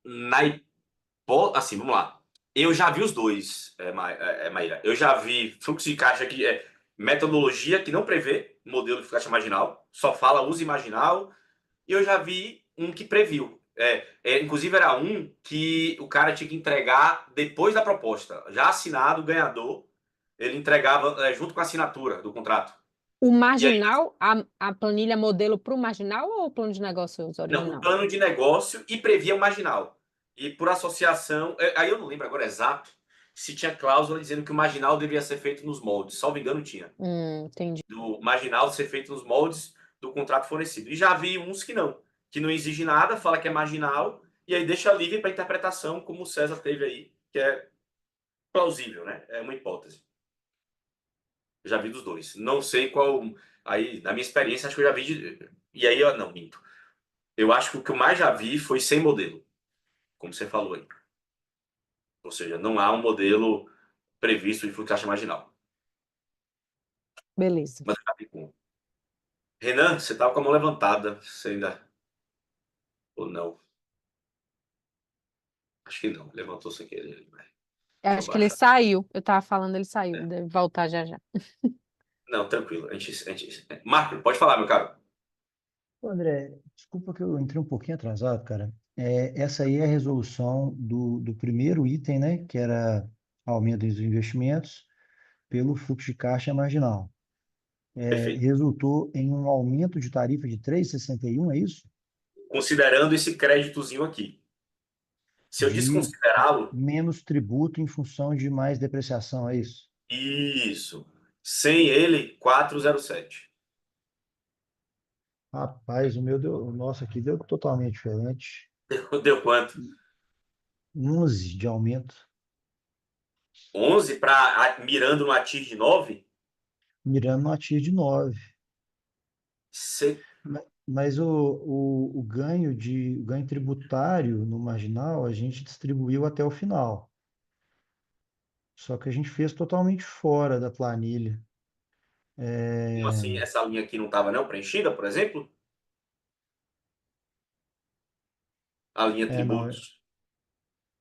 na assim, vamos lá. Eu já vi os dois, Maíra. Eu já vi fluxo de caixa que é metodologia que não prevê modelo de caixa marginal, só fala use marginal. E eu já vi um que previu. Inclusive era um que o cara tinha que entregar depois da proposta. Já assinado, o ganhador, ele entregava junto com a assinatura do contrato. O E aí, marginal, a planilha modelo para o marginal ou o plano de negócios não, o original? plano de negócio e previa o marginal. E por associação, aí eu não lembro agora exato se tinha cláusula dizendo que o marginal devia ser feito nos moldes. Salvo engano, tinha. Entendi. Do marginal ser feito nos moldes do contrato fornecido. E já vi uns que não exige nada, fala que é marginal, e aí deixa livre para interpretação, como o César teve aí, que é plausível, né? É uma hipótese. Eu já vi dos dois. Não sei qual. Aí, na minha experiência, acho que eu já vi. E aí, eu não, minto. Eu acho que o que eu mais já vi foi sem modelo, como você falou aí. Ou seja, não há um modelo previsto de fluxo de caixa marginal. Beleza. Mas eu já vi com. Renan, você estava com a mão levantada. Você ainda. Ou não? Acho que não. Levantou sem querer. Eu Deixa eu acho que ele baixar. saiu. Eu estava falando, ele saiu. É. Deve voltar já já. Não, tranquilo. Marco, pode falar, meu caro. Ô, André, desculpa que eu entrei um pouquinho atrasado, cara. Essa aí é a resolução do primeiro item, né? Que era aumento dos investimentos pelo fluxo de caixa marginal. Perfeito. Resultou em um aumento de tarifa de 3,61, é isso? Considerando esse créditozinho aqui. Se eu De desconsiderá-lo, menos tributo em função de mais depreciação, é isso? isso. Sem ele, 407. Rapaz, o nosso aqui deu totalmente diferente. Deu quanto? 11 de aumento, 11 para mirando no ATIR de 9? mirando no ativo de 9. Cê- Mas o ganho tributário no marginal a gente distribuiu até o final. Só que a gente fez totalmente fora da planilha. Como É, assim? Essa linha aqui não estava não preenchida, por exemplo? A linha não, tributos.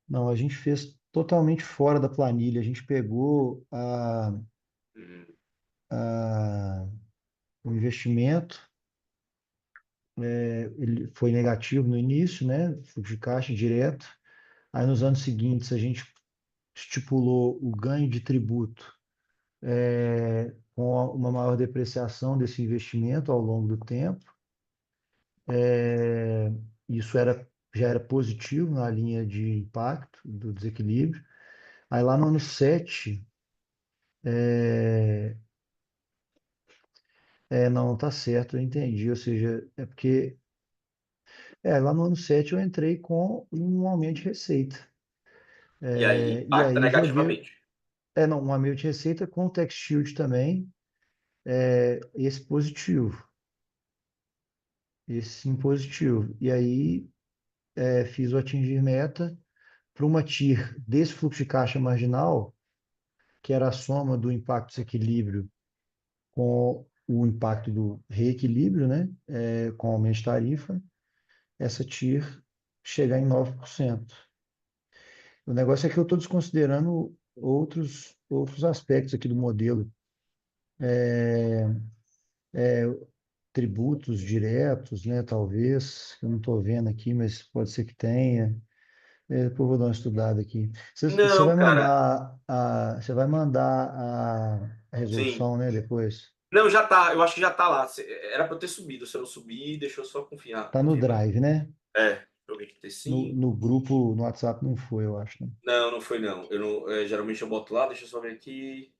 não, a gente fez totalmente fora da planilha. A gente pegou Hum, a- o investimento ele foi negativo no início, né? Fluxo de caixa direto. Aí nos anos seguintes a gente estipulou o ganho de tributo com uma maior depreciação desse investimento ao longo do tempo. Isso já era positivo na linha de impacto do desequilíbrio. Aí lá no ano 7, não, tá certo, eu entendi. Ou seja, lá no ano 7 eu entrei com um aumento de receita. E aí E impacta aí eu joguei, negativamente. não, um aumento de receita com o tax shield também, esse positivo, esse sim positivo. E aí fiz o atingir meta para uma TIR desse fluxo de caixa marginal, que era a soma do impacto desequilíbrio com o impacto do reequilíbrio, né, com aumento de tarifa, essa TIR chegar em 9%. O negócio é que eu estou desconsiderando outros aspectos aqui do modelo. Tributos diretos, né, talvez, eu não estou vendo aqui, mas pode ser que tenha. Depois eu vou dar uma estudada aqui. Você Não, vai cara, mandar a sim. resolução, né, depois? Não, já tá. Eu acho que já tá lá. Era pra eu ter subido. Se eu não subir, deixa eu só Tá no confirmar. Drive, né? Eu vi que tem No, sim. no grupo, no WhatsApp não foi, eu acho, né? Não, não foi não. Eu não, geralmente eu boto lá, deixa eu só ver aqui.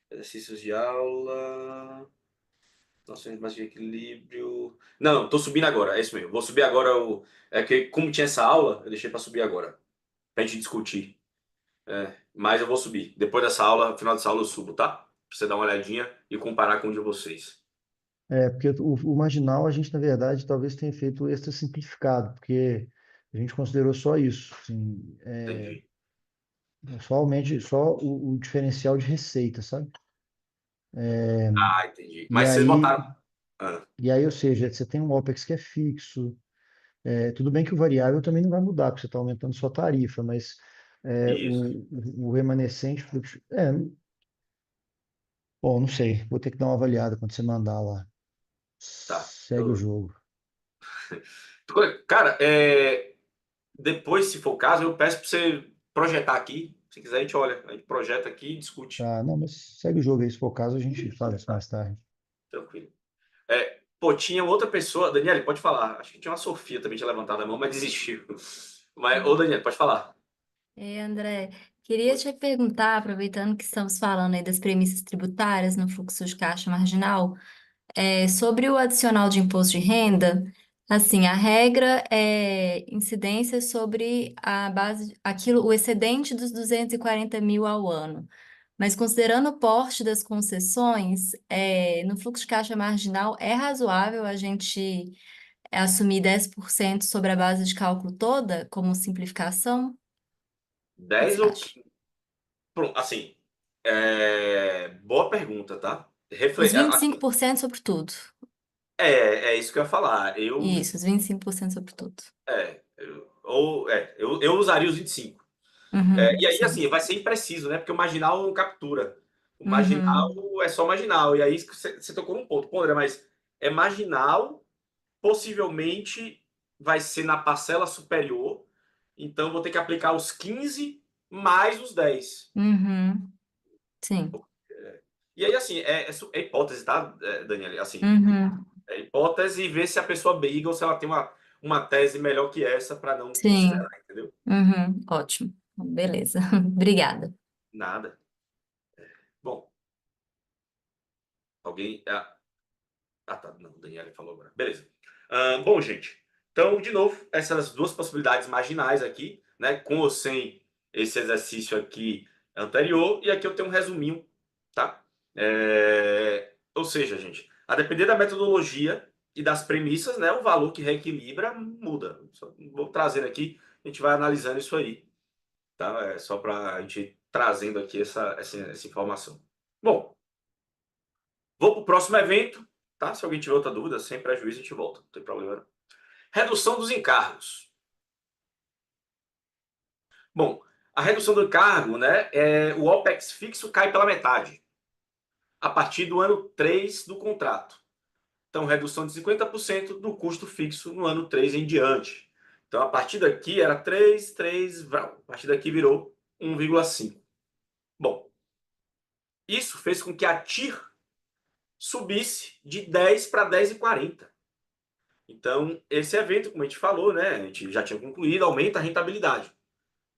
Exercícios de aula. Noções básicas de equilíbrio. Não, tô subindo agora, é isso mesmo. Vou subir agora o. É que, como tinha essa aula, eu deixei pra subir agora. Pra gente discutir. Mas eu vou subir. Depois dessa aula, no final dessa aula, eu subo, tá? Pra você dar uma olhadinha e comparar com o de vocês. Porque o marginal a gente, na verdade, talvez tenha feito extra simplificado, porque a gente considerou só isso, assim, Entendi. só o diferencial de receita, sabe? Ah, entendi. E Mas vocês aí, botaram. Ah, e aí, ou seja, você tem um OPEX que é fixo. Tudo bem que o variável também não vai mudar, porque você está aumentando sua tarifa, mas isso. o remanescente fluxo. Bom, não sei, vou ter que dar uma avaliada quando você mandar lá. Tá. Segue o jogo. Cara, depois, se for o caso, eu peço pra você projetar aqui. Se quiser, a gente olha. A gente projeta aqui e discute. Tá, não, mas segue o jogo aí, se for o caso, a gente fala isso mais tarde. Tranquilo. Pô, tinha outra pessoa. Daniele, pode falar. Acho que tinha uma Sofia também tinha levantado a mão, mas desistiu. Mas, ô, Daniele, pode falar. André, queria te perguntar, aproveitando que estamos falando aí das premissas tributárias no fluxo de caixa marginal, sobre o adicional de imposto de renda, assim, a regra é incidência sobre a base, aquilo, o excedente dos 240 mil ao ano. Mas considerando o porte das concessões, no fluxo de caixa marginal, é razoável a gente assumir 10% sobre a base de cálculo toda, como simplificação? O que que 10 você ou acha? 15? Pronto, assim. Boa pergunta, tá? Os vinte e Assim, cinco por cento sobre tudo. é isso que eu ia falar. Isso, os 25% sobre tudo. Eu usaria os 25. E aí, Sim. assim, vai ser impreciso, né? Porque o marginal não captura. O marginal Uhum, é só marginal. E aí você tocou num ponto. Pô, André, mas é marginal, possivelmente vai ser na parcela superior. Então, vou ter que aplicar os 15 mais os 10. uhum, sim. E aí, assim, é hipótese, tá, Daniela? Assim, Uhum, é hipótese e ver se a pessoa briga ou se ela tem uma tese melhor que essa para não sim. considerar, entendeu? Uhum, ótimo. Beleza. Obrigada. Nada. Bom, alguém. Tá. Não, o Daniela falou agora. Beleza. Bom, gente. Então, de novo, essas duas possibilidades marginais aqui, né? Com ou sem esse exercício aqui anterior. E aqui eu tenho um resuminho, tá? Ou seja, gente, a depender da metodologia e das premissas, né? O valor que reequilibra muda. Vou trazendo aqui, a gente vai analisando isso aí, tá? Só para a gente ir trazendo aqui essa informação. Bom, vou para o próximo evento, tá? Se alguém tiver outra dúvida, sem prejuízo, a gente volta. Não tem problema não. Redução dos encargos. Bom, a redução do encargo, né? O OPEX fixo cai pela metade, a partir do ano 3 do contrato. Então, redução de 50% do custo fixo no ano 3 em diante. Então, a partir daqui era 3, a partir daqui virou 1,5. Bom, isso fez com que a TIR subisse de 10 para 10,40. Então, esse evento, como a gente falou, né, a gente já tinha concluído, aumenta a rentabilidade.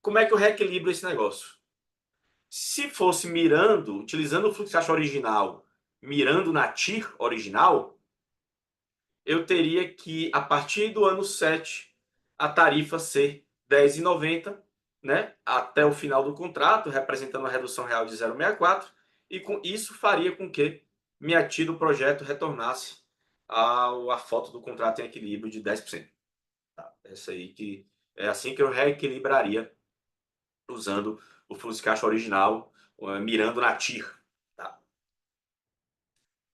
Como é que eu reequilibro esse negócio? Se fosse mirando, utilizando o fluxo de caixa original, mirando na TIR original, eu teria que, a partir do ano 7, a tarifa ser R$ 10,90, né, até o final do contrato, representando uma redução real de 0,64, e com isso faria com que minha TIR do projeto retornasse a foto do contrato em equilíbrio de 10%. Tá? Essa aí que é assim que eu reequilibraria usando o fluxo de caixa original, mirando na TIR. Tá?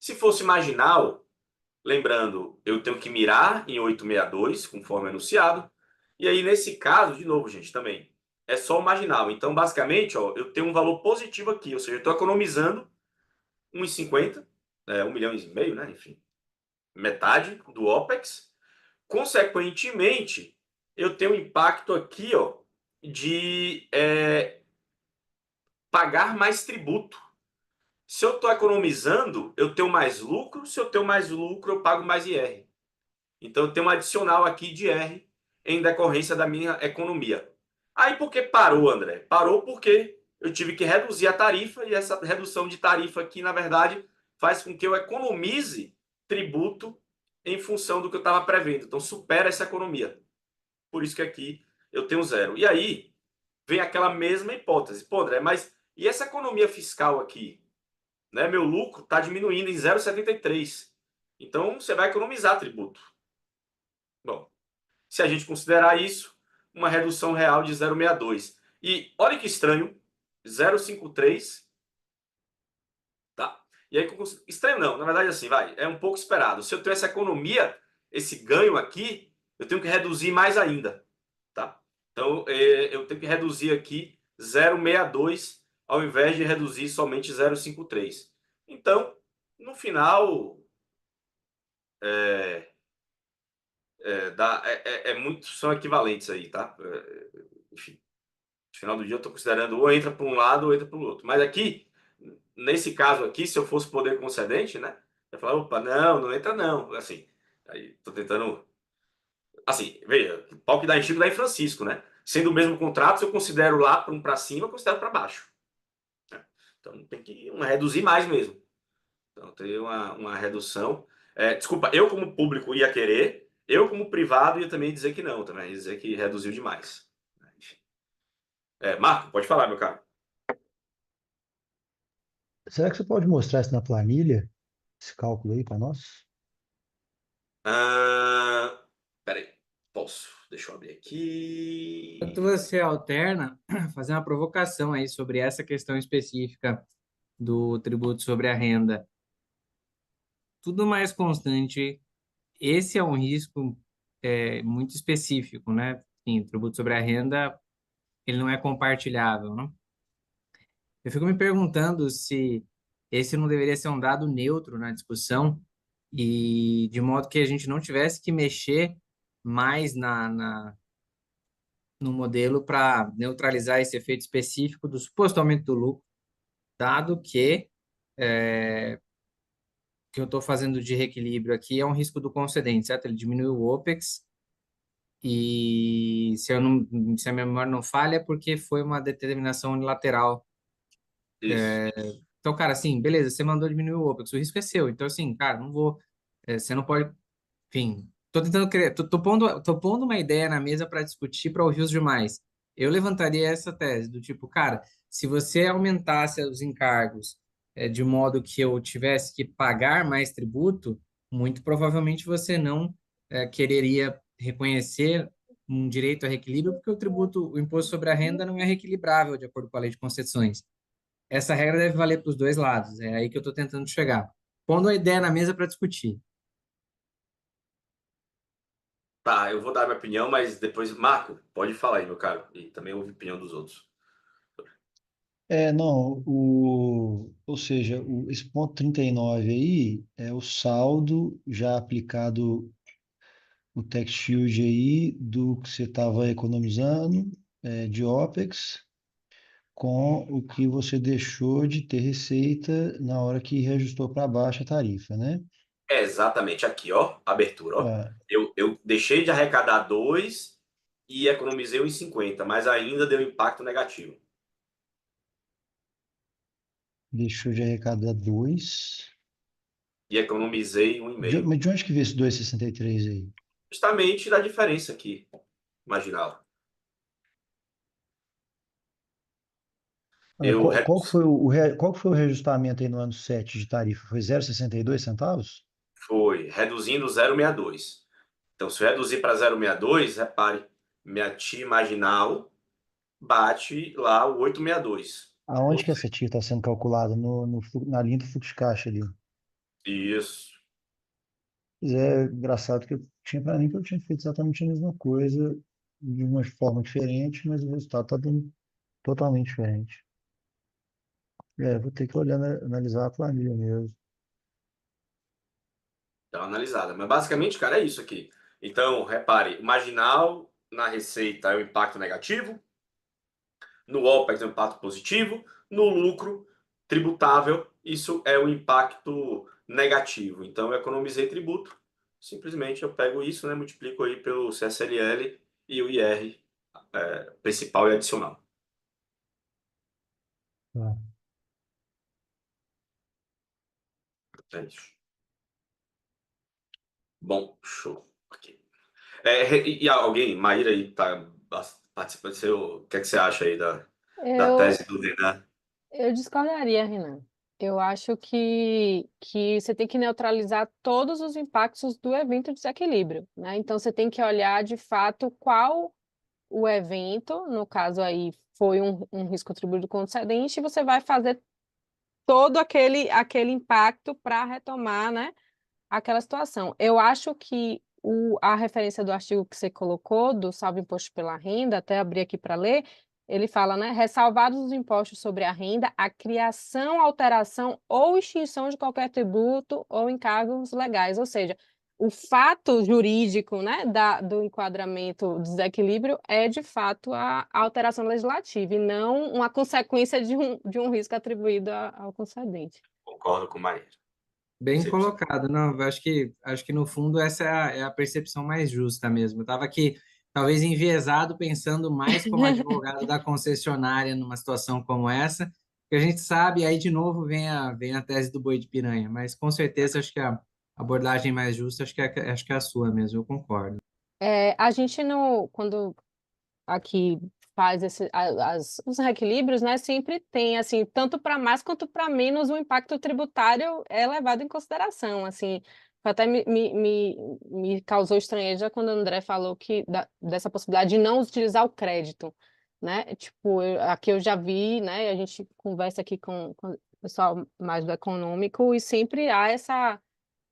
Se fosse marginal, lembrando, eu tenho que mirar em 862, conforme anunciado. E aí, nesse caso, de novo, gente, também, é só o marginal. Então, basicamente, ó, eu tenho um valor positivo aqui, ou seja, eu estou economizando 1,50, 1,5 milhão, né? Enfim, metade do OPEX. Consequentemente, eu tenho um impacto aqui, ó, de pagar mais tributo. Se eu estou economizando, eu tenho mais lucro. Se eu tenho mais lucro, eu pago mais IR. Então, eu tenho um adicional aqui de IR em decorrência da minha economia. Aí, por que parou, André? Parou porque eu tive que reduzir a tarifa e essa redução de tarifa aqui, na verdade, faz com que eu economize tributo em função do que eu estava prevendo. Então, supera essa economia. Por isso que aqui eu tenho zero. E aí, vem aquela mesma hipótese. Pô, André, mas e essa economia fiscal aqui? Né? Meu lucro está diminuindo em 0,73. Então, você vai economizar tributo. Bom, se a gente considerar isso, uma redução real de 0,62. E olha que estranho, 0,53, tá? E aí, estranho não, na verdade assim, vai, é um pouco esperado. Se eu tenho essa economia, esse ganho aqui, eu tenho que reduzir mais ainda, tá? Então, eu tenho que reduzir aqui 0,62 ao invés de reduzir somente 0,53. Então, no final, é, muito, são equivalentes aí, tá? Enfim, no final do dia eu estou considerando ou entra para um lado ou entra para o outro. Mas aqui, nesse caso aqui, se eu fosse poder concedente, né? Eu falar, opa, não, não entra não. Assim, aí estou tentando. Assim, veja, pau que dá em Chico dá em Francisco, né? Sendo o mesmo contrato, se eu considero lá para cima, eu considero para baixo. Né? Então tem que reduzir mais mesmo. Então tem uma redução. Desculpa, eu como público ia querer, eu como privado ia também dizer que não, também ia dizer que reduziu demais. Enfim. Marco, pode falar, meu caro. Será que você pode mostrar isso na planilha, esse cálculo aí para nós? Peraí, posso? Deixa eu abrir aqui. Enquanto você alterna, fazer uma provocação aí sobre essa questão específica do tributo sobre a renda. Tudo mais constante, esse é um risco muito específico, né? Sim, o tributo sobre a renda, ele não é compartilhável, né? Eu fico me perguntando se esse não deveria ser um dado neutro na discussão e de modo que a gente não tivesse que mexer mais no modelo para neutralizar esse efeito específico do suposto aumento do lucro, dado que o que eu estou fazendo de reequilíbrio aqui é um risco do concedente, certo? Ele diminui o OPEX e se a minha memória não falha é porque foi uma determinação unilateral. Isso. Então, cara, assim, beleza, você mandou diminuir o OPEX, o risco é seu. Então, assim, cara, não vou, você não pode, enfim, tô tentando criar, tô pondo uma ideia na mesa para discutir, para ouvir os demais. Eu levantaria essa tese do tipo, cara, se você aumentasse os encargos, de modo que eu tivesse que pagar mais tributo, muito provavelmente você não, quereria reconhecer um direito a reequilíbrio, porque o tributo, o imposto sobre a renda não é reequilibrável de acordo com a lei de concessões. Essa regra deve valer para os dois lados. É aí que eu estou tentando chegar. Pondo a ideia na mesa para discutir. Tá, eu vou dar minha opinião, mas depois, Marco, pode falar aí, meu caro. E também ouve a opinião dos outros. Não, ou seja, esse ponto 39 aí é o saldo já aplicado o tax shield aí do que você estava economizando de OPEX com o que você deixou de ter receita na hora que reajustou para baixo a tarifa, né? É exatamente aqui, ó, abertura, ó. Ah, Eu deixei de arrecadar 2 e economizei 1,50, mas ainda deu impacto negativo. deixou de arrecadar 2. E economizei Mas 1,5. de onde que veio esse 2,63 aí? Justamente da diferença aqui, marginal. Mas Eu qual que reduzi, foi qual que foi o reajustamento aí no ano 7 de tarifa? Foi 0,62 centavos? foi reduzindo 0,62. Então, se eu reduzir para 0,62, repare, minha TI marginal bate lá o 8,62. Aonde Ou que essa TIR está sendo calculada? Na linha do fluxo de caixa ali. isso. Pois é, engraçado que eu tinha para mim que eu tinha feito exatamente a mesma coisa, de uma forma diferente, mas o resultado está dando totalmente diferente. Vou ter que olhar, analisar a planilha mesmo. Dá uma analisada. Mas basicamente, cara, é isso aqui. Então, repare, o marginal na receita é o impacto negativo, no OPEX é o impacto positivo, no lucro tributável, isso é o impacto negativo. Então, eu economizei tributo. Simplesmente eu pego isso, né, multiplico aí pelo CSLL e o IR principal e adicional. Tá. É isso. Bom, show. Ok. E alguém, Maíra aí, tá participando do seu. O que é que você acha aí da Eu, tese do Renan? eu discordaria, Renan. Eu acho que você tem que neutralizar todos os impactos do evento de desequilíbrio, né? Então, você tem que olhar de fato qual o evento, no caso aí foi um risco atribuído concedente, e você vai fazer todo aquele impacto para retomar, né, aquela situação. Eu acho que a referência do artigo que você colocou, do salvo imposto pela renda, até abrir aqui para ler, ele fala, né, ressalvados os impostos sobre a renda, a criação, alteração ou extinção de qualquer tributo ou encargos legais, ou seja, o fato jurídico, né, do enquadramento do desequilíbrio é, de fato, a alteração legislativa e não uma consequência de um risco atribuído ao concedente. Concordo com Maíra. Bem 100%. colocado, não, eu acho que no fundo essa é a percepção mais justa mesmo. Eu estava aqui, talvez enviesado, pensando mais como advogado da concessionária numa situação como essa, que a gente sabe, aí de novo vem a tese do boi de piranha, mas com certeza acho que a abordagem mais justa acho que é a sua mesmo, eu concordo. A gente, quando aqui faz os reequilíbrios, né, sempre tem, assim, tanto para mais quanto para menos, o impacto tributário é levado em consideração, assim, até me causou estranheza quando o André falou dessa possibilidade de não utilizar o crédito, né, tipo, aqui eu já vi, né, a gente conversa aqui com o pessoal mais do econômico e sempre há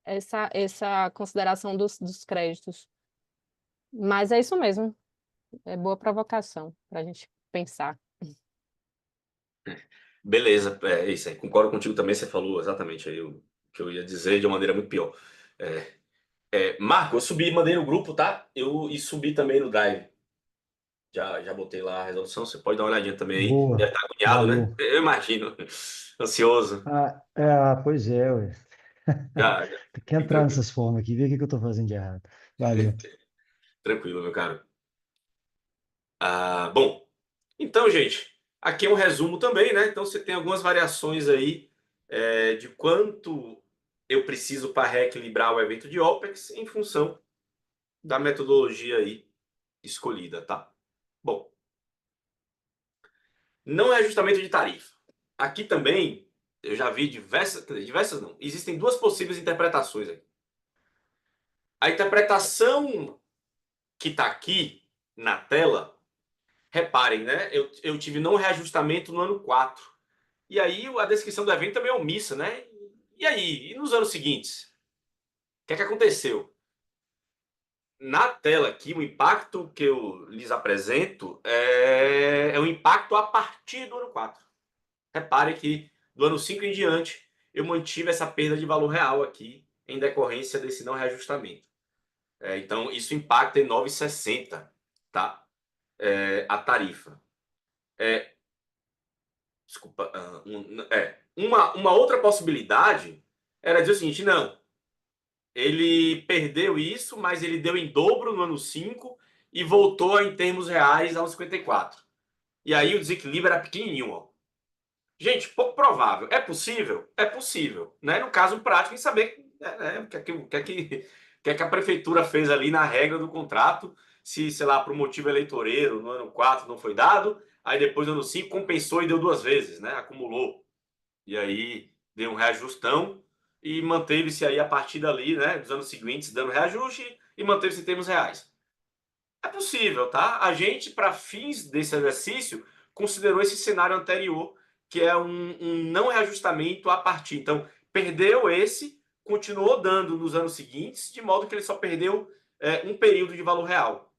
essa consideração dos créditos, mas é isso mesmo. É boa provocação para a gente pensar. Beleza, é isso aí. Concordo contigo também, você falou exatamente aí o que eu ia dizer de uma maneira muito pior. Marco, eu subi, mandei no grupo, tá? E subi também no Drive. Já botei lá a resolução, você pode dar uma olhadinha também aí. Deve Boa, estar agoniado, né? valeu. Eu imagino. Ansioso. Pois é, ué. Já. Tem que Fique entrar tranquilo. nessas formas aqui, ver o que que eu tô fazendo de errado. Valeu. Tranquilo, meu caro. Bom, então, gente, aqui é um resumo também, né? Então você tem algumas variações aí de quanto eu preciso para reequilibrar o evento de OPEX em função da metodologia aí escolhida, tá? Bom, não é ajustamento de tarifa. Aqui também eu já vi diversas, quer dizer, diversas não, existem duas possíveis interpretações aqui. A interpretação que está aqui na tela, reparem, né? Eu tive não reajustamento no ano 4. E aí a descrição do evento também é omissa, né? E aí? E nos anos seguintes? O que é que aconteceu? Na tela aqui, o impacto que eu lhes apresento é o impacto a partir do ano 4. Repare que do ano 5 em diante, eu mantive essa perda de valor real aqui em decorrência desse não reajustamento. Então, isso impacta em 9,60, tá? A tarifa. Desculpa. Uma outra possibilidade era dizer o seguinte, não, ele perdeu isso, mas ele deu em dobro no ano 5 e voltou em termos reais a 1,54. E aí o desequilíbrio era pequenininho, ó. Gente, pouco provável. É possível? É possível. Né? No caso prático, em saber o que é que a prefeitura fez ali na regra do contrato, se, sei lá, por motivo eleitoreiro, no ano 4 não foi dado, aí depois no ano 5 compensou e deu 2 vezes, né? Acumulou. E aí deu um reajustão e manteve-se aí a partir dali, né, dos anos seguintes, dando reajuste e manteve-se em termos reais. É possível, tá? A gente, para fins desse exercício, considerou esse cenário anterior, que é um não reajustamento a partir. Então, perdeu esse, continuou dando nos anos seguintes, de modo que ele só perdeu um período de valor real.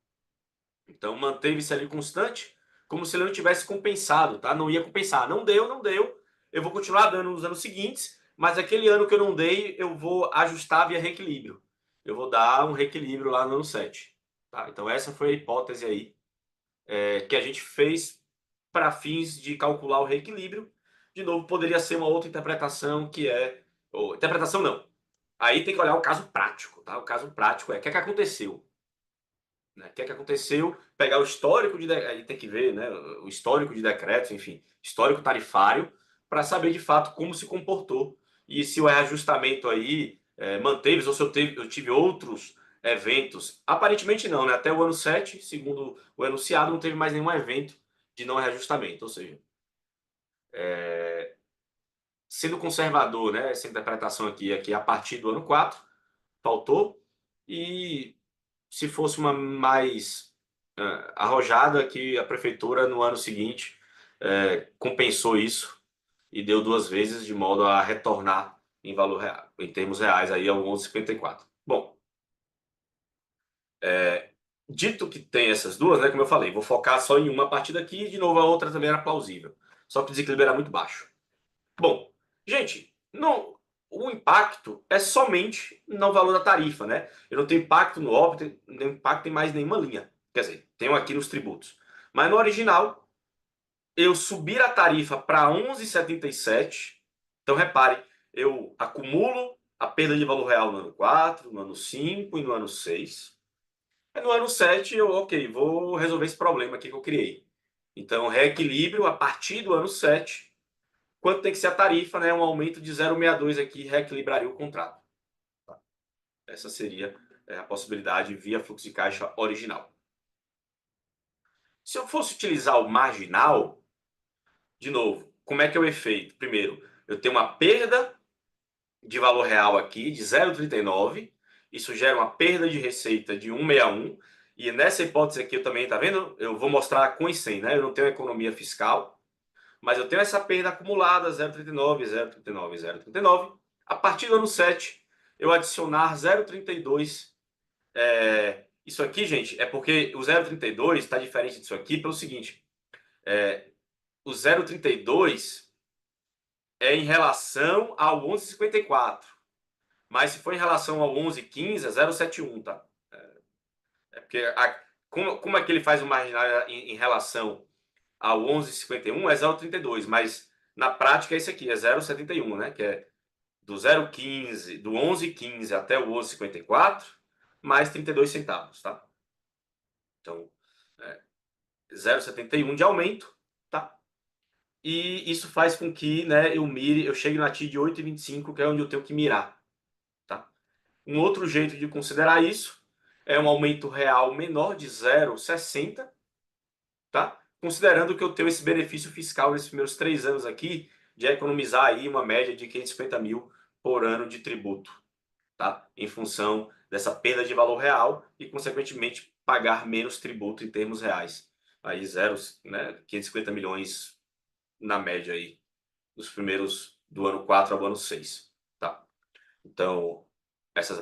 Então, manteve-se ali constante, como se ele não tivesse compensado, tá? Não ia compensar. Não deu, não deu. Eu vou continuar dando nos anos seguintes, mas aquele ano que eu não dei, eu vou ajustar via reequilíbrio. Eu vou dar um reequilíbrio lá no ano 7. Tá? Então, essa foi a hipótese aí que a gente fez para fins de calcular o reequilíbrio. De novo, poderia ser uma outra interpretação que é... Ou, interpretação não. Aí tem que olhar o caso prático. Tá? O caso prático é o que aconteceu. Né? O que aconteceu? Pegar o histórico de... Aí tem que ver, né? O histórico de decretos, enfim, histórico tarifário, para saber de fato como se comportou. E se o reajustamento aí manteve, ou se eu tive outros eventos. Aparentemente não, né? Até o ano 7, segundo o enunciado, não teve mais nenhum evento de não reajustamento. Ou seja, sendo conservador, né? Essa interpretação aqui é que a partir do ano 4 faltou. E se fosse uma mais arrojada, que a prefeitura no ano seguinte compensou isso e deu 2 vezes de modo a retornar em valor real, em termos reais aí ao 11,54. Bom, dito que tem essas duas, né, como eu falei, vou focar só em uma partida aqui e de novo a outra também era plausível. Só que o desequilíbrio era muito baixo. Bom, gente, não, o impacto é somente no valor da tarifa, né? Eu não tenho impacto no óbito, não tenho impacto em mais nenhuma linha. Quer dizer, tenho aqui nos tributos. Mas no original, eu subir a tarifa para 11,77. Então, repare, eu acumulo a perda de valor real no ano 4, no ano 5 e no ano 6. E no ano 7, eu, ok, vou resolver esse problema aqui que eu criei. Então, reequilíbrio a partir do ano 7. Quanto tem que ser a tarifa, né? Um aumento de 0,62 aqui reequilibraria o contrato. Tá? Essa seria a possibilidade via fluxo de caixa original. Se eu fosse utilizar o marginal, de novo, como é que é o efeito? Primeiro, eu tenho uma perda de valor real aqui de 0,39, isso gera uma perda de receita de 1,61, e nessa hipótese aqui eu também, tá vendo? Eu vou mostrar com e sem, né? Eu não tenho economia fiscal, mas eu tenho essa perda acumulada, 0,39, 0,39, 0,39. A partir do ano 7, eu adicionar 0,32. Isso aqui, gente, é porque o 0,32 está diferente disso aqui pelo seguinte. O 0,32 é em relação ao 11,54. Mas se for em relação ao 11,15, é 0,71, tá? Porque como é que ele faz o marginal em relação ao 11,51 é 0,32, mas na prática é esse aqui, é 0,71, né? Que é do 0,15, do 11,15 até o 11,54, mais 32 centavos, tá? Então, 0,71 de aumento, tá? E isso faz com que, né, eu chegue na TI de 8,25, que é onde eu tenho que mirar, tá? Um outro jeito de considerar isso é um aumento real menor de 0,60, tá? Considerando que eu tenho esse benefício fiscal nesses primeiros 3 anos aqui, de economizar aí uma média de 550 mil por ano de tributo, tá? Em função dessa perda de valor real e, consequentemente, pagar menos tributo em termos reais. Aí, né, 550 milhões na média aí, dos primeiros do ano 4 ao ano 6, tá? Então,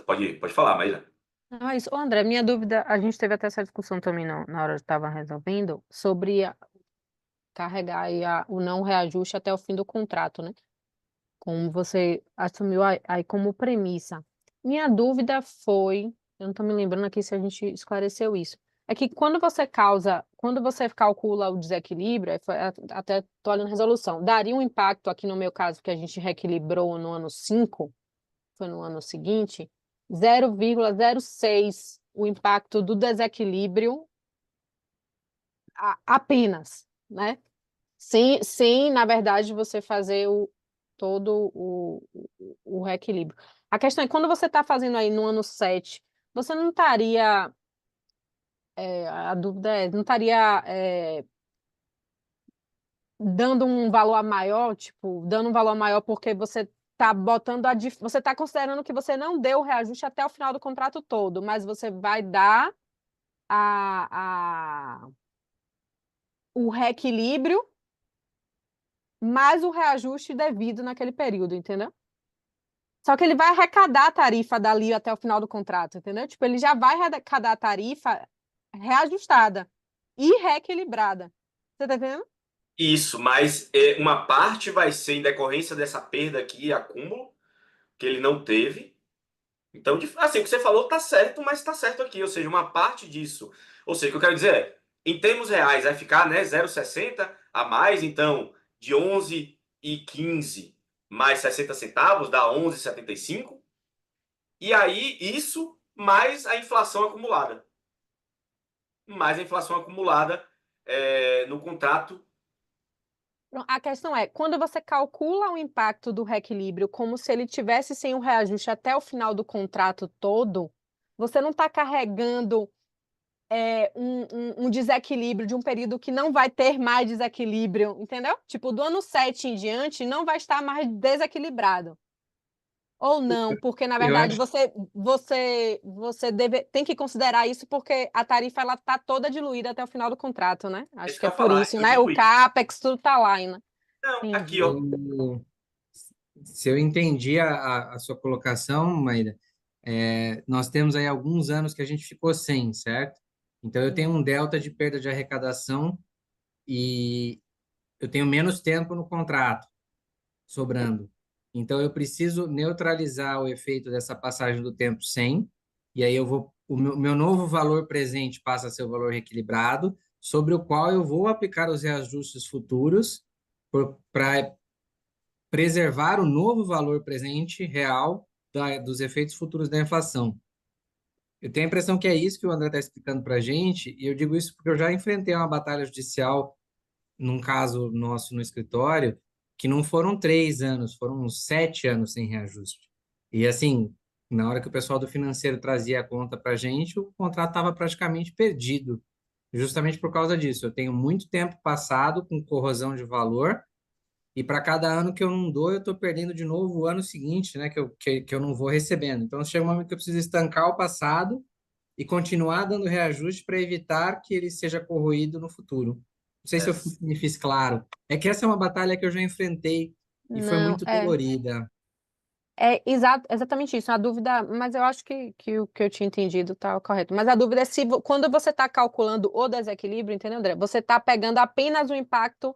pode falar, Maíra. Não, é isso. Ô, André, minha dúvida, a gente teve até essa discussão também na hora que estava resolvendo, sobre carregar aí o não reajuste até o fim do contrato, né? Como você assumiu aí como premissa. Minha dúvida foi, eu não estou me lembrando aqui se a gente esclareceu isso, é que quando você calcula o desequilíbrio, até estou olhando a resolução, daria um impacto aqui no meu caso, que a gente reequilibrou no ano 5, foi no ano seguinte, 0,06 o impacto do desequilíbrio apenas, né? Sem, na verdade, você fazer todo o reequilíbrio. A questão é, quando você está fazendo aí no ano 7, você não estaria, a dúvida é, não estaria dando um valor maior, tipo, dando um valor maior porque você está botando você está considerando que você não deu o reajuste até o final do contrato todo, mas você vai dar o reequilíbrio mais o reajuste devido naquele período, entendeu? Só que ele vai arrecadar a tarifa dali até o final do contrato, entendeu? Tipo, ele já vai arrecadar a tarifa reajustada e reequilibrada. Você tá entendendo? Isso, mas uma parte vai ser em decorrência dessa perda aqui, acúmulo, que ele não teve. Então, assim, o que você falou tá certo, mas tá certo aqui. Ou seja, uma parte disso. Ou seja, o que eu quero dizer é, em termos reais, vai ficar, né, 0,60 a mais, então, de 11,15 mais 60 centavos dá 11,75. E aí, isso mais a inflação acumulada. Mais a inflação acumulada no contrato. A questão é, quando você calcula o impacto do reequilíbrio como se ele tivesse sem um reajuste até o final do contrato todo, você não está carregando um desequilíbrio de um período que não vai ter mais desequilíbrio, entendeu? Tipo, do ano 7 em diante não vai estar mais desequilibrado. Ou não, porque na Eu verdade acho, tem que considerar isso porque a tarifa ela tá toda diluída até o final do contrato, né? Acho Isso que que é eu ia por falar, isso, eu né? O diluí. CAPEX, tudo tá lá ainda. Não, aqui, Entendi. ó. se eu entendi a sua colocação, Maíra, nós temos aí alguns anos que a gente ficou sem, certo? Então eu tenho um delta de perda de arrecadação e eu tenho menos tempo no contrato sobrando. Então eu preciso neutralizar o efeito dessa passagem do tempo sem, e aí o meu novo valor presente passa a ser o valor reequilibrado, sobre o qual eu vou aplicar os reajustes futuros para preservar o novo valor presente real dos efeitos futuros da inflação. Eu tenho a impressão que é isso que o André está explicando para a gente, e eu digo isso porque eu já enfrentei uma batalha judicial num caso nosso no escritório, que não foram 3 anos, foram uns 7 anos sem reajuste. E assim, na hora que o pessoal do financeiro trazia a conta para a gente, o contrato estava praticamente perdido, justamente por causa disso. Eu tenho muito tempo passado com corrosão de valor, e para cada ano que eu não dou, eu estou perdendo de novo o ano seguinte, né, que eu não vou recebendo. Então chega um momento que eu preciso estancar o passado e continuar dando reajuste para evitar que ele seja corroído no futuro. Não sei se eu É, me fiz claro. É que essa é uma batalha que eu já enfrentei e foi Não, muito dolorida. exatamente isso. A dúvida, mas eu acho que o que eu tinha entendido está correto. Mas a dúvida é se quando você está calculando o desequilíbrio, entendeu, André? Você está pegando apenas o impacto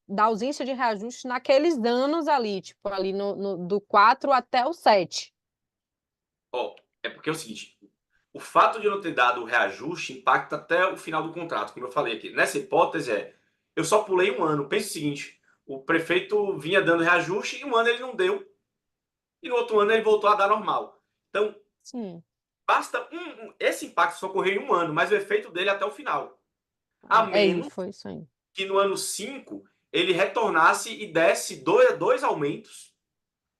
da ausência de reajuste naqueles anos ali, tipo, ali do 4 até o 7. ó, é porque é o seguinte, o fato de eu não ter dado o reajuste impacta até o final do contrato, como eu falei aqui. Nessa hipótese eu só pulei um ano. Pensa o seguinte, o prefeito vinha dando reajuste e um ano ele não deu, e no outro ano ele voltou a dar normal. Então, Sim. basta esse impacto só ocorrer em um ano, mas o efeito dele é até o final. A menos Foi isso aí. que no ano 5 ele retornasse e desse dois aumentos,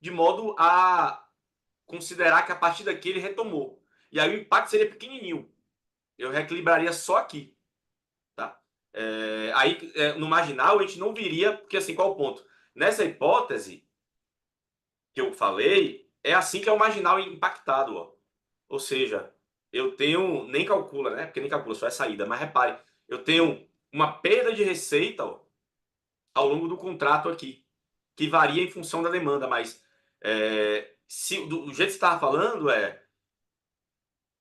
de modo a considerar que a partir daqui ele retomou. E aí o impacto seria pequenininho. Eu reequilibraria só aqui. Tá? Aí, no marginal, a gente não viria, porque assim, qual o ponto? Nessa hipótese que eu falei, é assim que é o marginal impactado. Ó. Ou seja, eu tenho, nem calcula, né? Porque nem calcula, só é saída. Mas repare, eu tenho uma perda de receita, ó, ao longo do contrato aqui, que varia em função da demanda, mas se do jeito que você estava falando,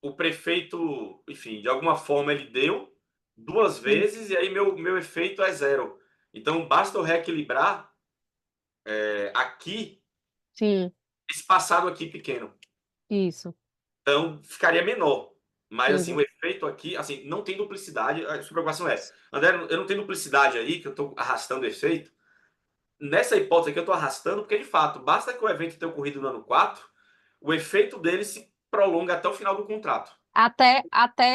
o prefeito, enfim, de alguma forma ele deu, duas vezes e aí meu efeito é zero. Então, basta eu reequilibrar aqui, Sim, esse passado aqui pequeno. isso. Então, ficaria menor. Mas, assim, Uhum. o efeito aqui, assim, não tem duplicidade. A sua preocupação é, André, eu não tenho duplicidade aí, que eu estou arrastando o efeito. Nessa hipótese aqui, eu estou arrastando, porque, de fato, basta que o evento tenha ocorrido no ano 4, o efeito dele se prolonga até o final do contrato. Até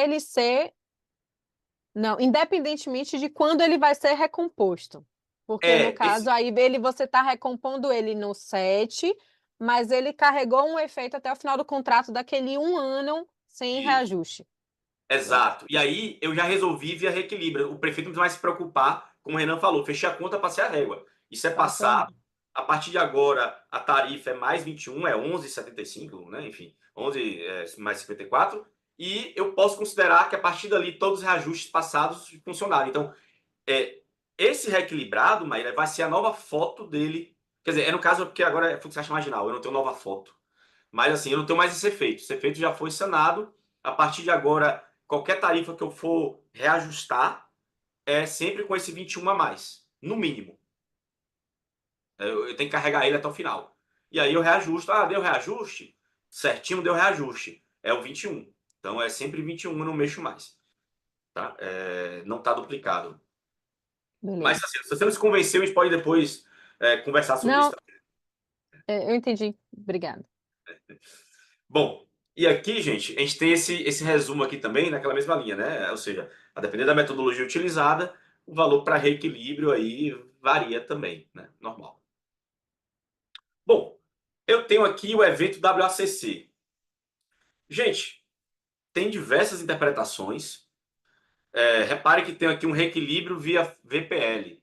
ele ser. Não, independentemente de quando ele vai ser recomposto. Porque, no caso, aí você está recompondo ele no 7, mas ele carregou um efeito até o final do contrato daquele 1 ano sem Isso. reajuste. Exato. E aí eu já resolvi via reequilíbrio. O prefeito não vai se preocupar, como o Renan falou, fechei a conta, passei a régua. Isso é Passou a passado. A partir de agora, a tarifa é mais 21, é 11,75, né? Enfim, 11 mais 54. E eu posso considerar que a partir dali todos os reajustes passados funcionaram. Então, esse reequilibrado, Maíra, vai ser a nova foto dele. Quer dizer, no caso, porque agora é fluxo de caixa marginal, eu não tenho nova foto. Mas assim, eu não tenho mais esse efeito. Esse efeito já foi sanado. A partir de agora, qualquer tarifa que eu for reajustar é sempre com esse 21 a mais, no mínimo. Eu tenho que carregar ele até o final. E aí eu reajusto. Ah, deu reajuste? Certinho, deu reajuste. É o 21. Então é sempre 21, eu não mexo mais. Tá? Não está duplicado. Mas beleza. assim, se você não se convenceu, a gente pode depois conversar sobre isso. Não, eu entendi. Obrigada. Bom, e aqui, gente, a gente tem esse resumo aqui também naquela mesma linha, né? Ou seja, a depender da metodologia utilizada, o valor para reequilíbrio aí varia também, né? Normal. Bom, eu tenho aqui o evento WACC. Gente, tem diversas interpretações. Repare que tem aqui um reequilíbrio via VPL.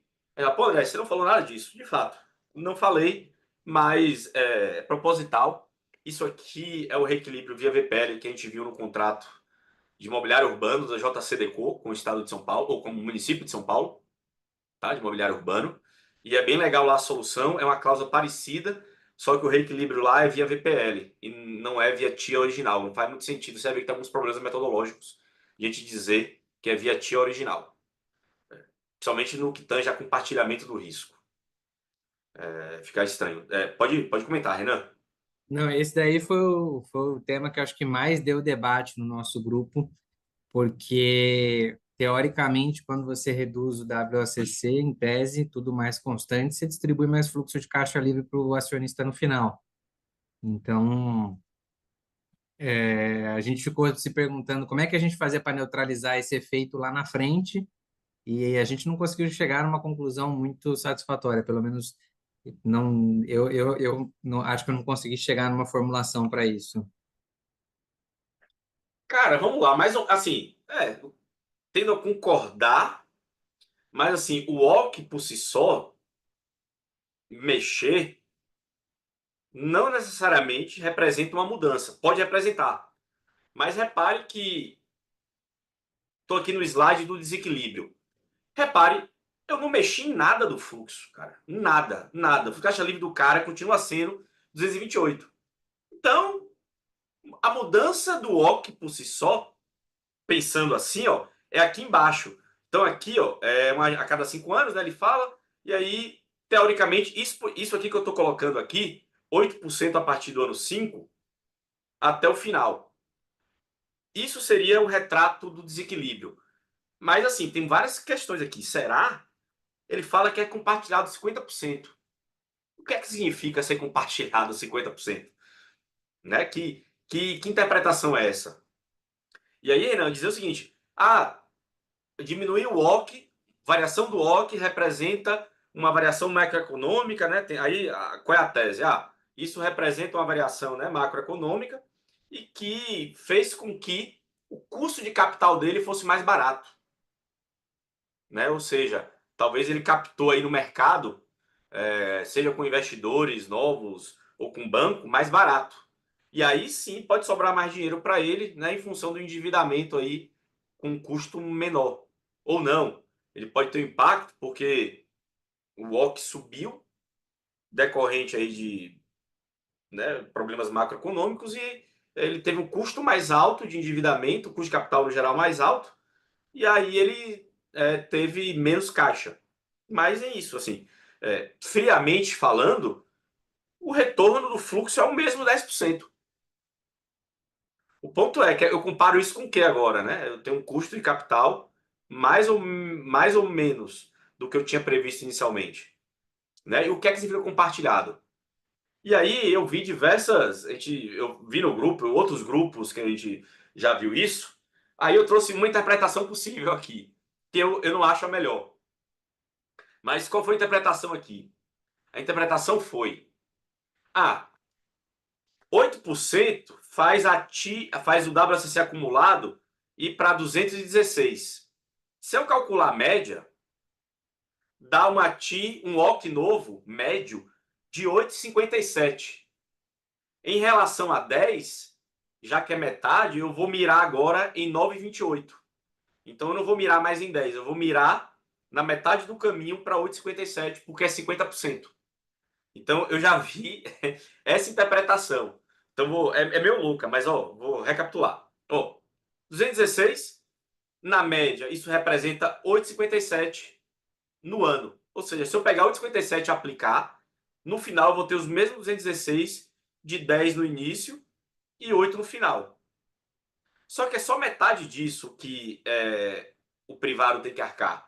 Pô, André, você não falou nada disso. De fato, não falei, mas é proposital. Isso aqui é o reequilíbrio via VPL que a gente viu no contrato de imobiliário urbano da JCDecaux com o estado de São Paulo, ou com o município de São Paulo, tá? De imobiliário urbano. E é bem legal lá a solução, é uma cláusula parecida, só que o reequilíbrio lá é via VPL e não é via TIA original. Não faz muito sentido, você vê que tem alguns problemas metodológicos de a gente dizer que é via TIA original. Principalmente no que tange a compartilhamento do risco. Fica estranho. Pode comentar, Renan. Não, esse daí foi o tema que eu acho que mais deu debate no nosso grupo, porque, teoricamente, quando você reduz o WACC, em tese, tudo mais constante, você distribui mais fluxo de caixa livre para o acionista no final. Então, a gente ficou se perguntando como é que a gente fazia para neutralizar esse efeito lá na frente, e a gente não conseguiu chegar a uma conclusão muito satisfatória, pelo menos não, eu não, acho que eu não consegui chegar numa formulação para isso. Cara, vamos lá. Mas, assim, tendo a concordar, mas, assim, o OC por si só, mexer, não necessariamente representa uma mudança. Pode representar. Mas repare que estou aqui no slide do desequilíbrio. Repare, eu não mexi em nada do fluxo, cara. Nada, nada. O caixa livre do cara continua sendo 228. Então, a mudança do OC por si só, pensando assim, ó, é aqui embaixo. Então aqui, ó, a cada 5 anos, né, ele fala, e aí, teoricamente, isso aqui que eu estou colocando aqui, 8% a partir do ano 5 até o final. Isso seria o retrato do desequilíbrio. Mas assim, tem várias questões aqui. Será? Ele fala que é compartilhado 50%. O que é que significa ser compartilhado 50%? Né? Que interpretação é essa? E aí, Renan, dizer o seguinte: diminuir o OC, variação do OC representa uma variação macroeconômica, né? Qual é a tese? Isso representa uma variação, né, macroeconômica e que fez com que o custo de capital dele fosse mais barato, né? Ou seja, talvez ele captou aí no mercado, seja com investidores novos ou com banco, mais barato. E aí sim pode sobrar mais dinheiro para ele, né, em função do endividamento aí com um custo menor. Ou não, ele pode ter um impacto porque o WOC subiu decorrente aí de, né, problemas macroeconômicos e ele teve um custo mais alto de endividamento, custo de capital no geral mais alto, e aí ele teve menos caixa. Mas é isso, assim, friamente falando, o retorno do fluxo é o mesmo 10%. O ponto é que eu comparo isso com o que agora, né? Eu tenho um custo de capital mais ou menos do que eu tinha previsto inicialmente, né? E o que é que significa compartilhado? E aí eu vi eu vi no grupo, em outros grupos que a gente já viu isso. Aí eu trouxe uma interpretação possível aqui, que eu não acho a melhor. Mas qual foi a interpretação aqui? A interpretação foi: 8% faz o WACC acumulado ir para 216. Se eu calcular a média, dá um OC novo, médio, de 8,57. Em relação a 10, já que é metade, eu vou mirar agora em 9,28. Então eu não vou mirar mais em 10, eu vou mirar na metade do caminho para 8,57, porque é 50%. Então eu já vi essa interpretação. Então é meio louca, mas vou recapitular. 216, na média, isso representa 8,57 no ano. Ou seja, se eu pegar 8,57 e aplicar, no final eu vou ter os mesmos 216 de 10 no início e 8 no final. Só que é só metade disso que o privado tem que arcar.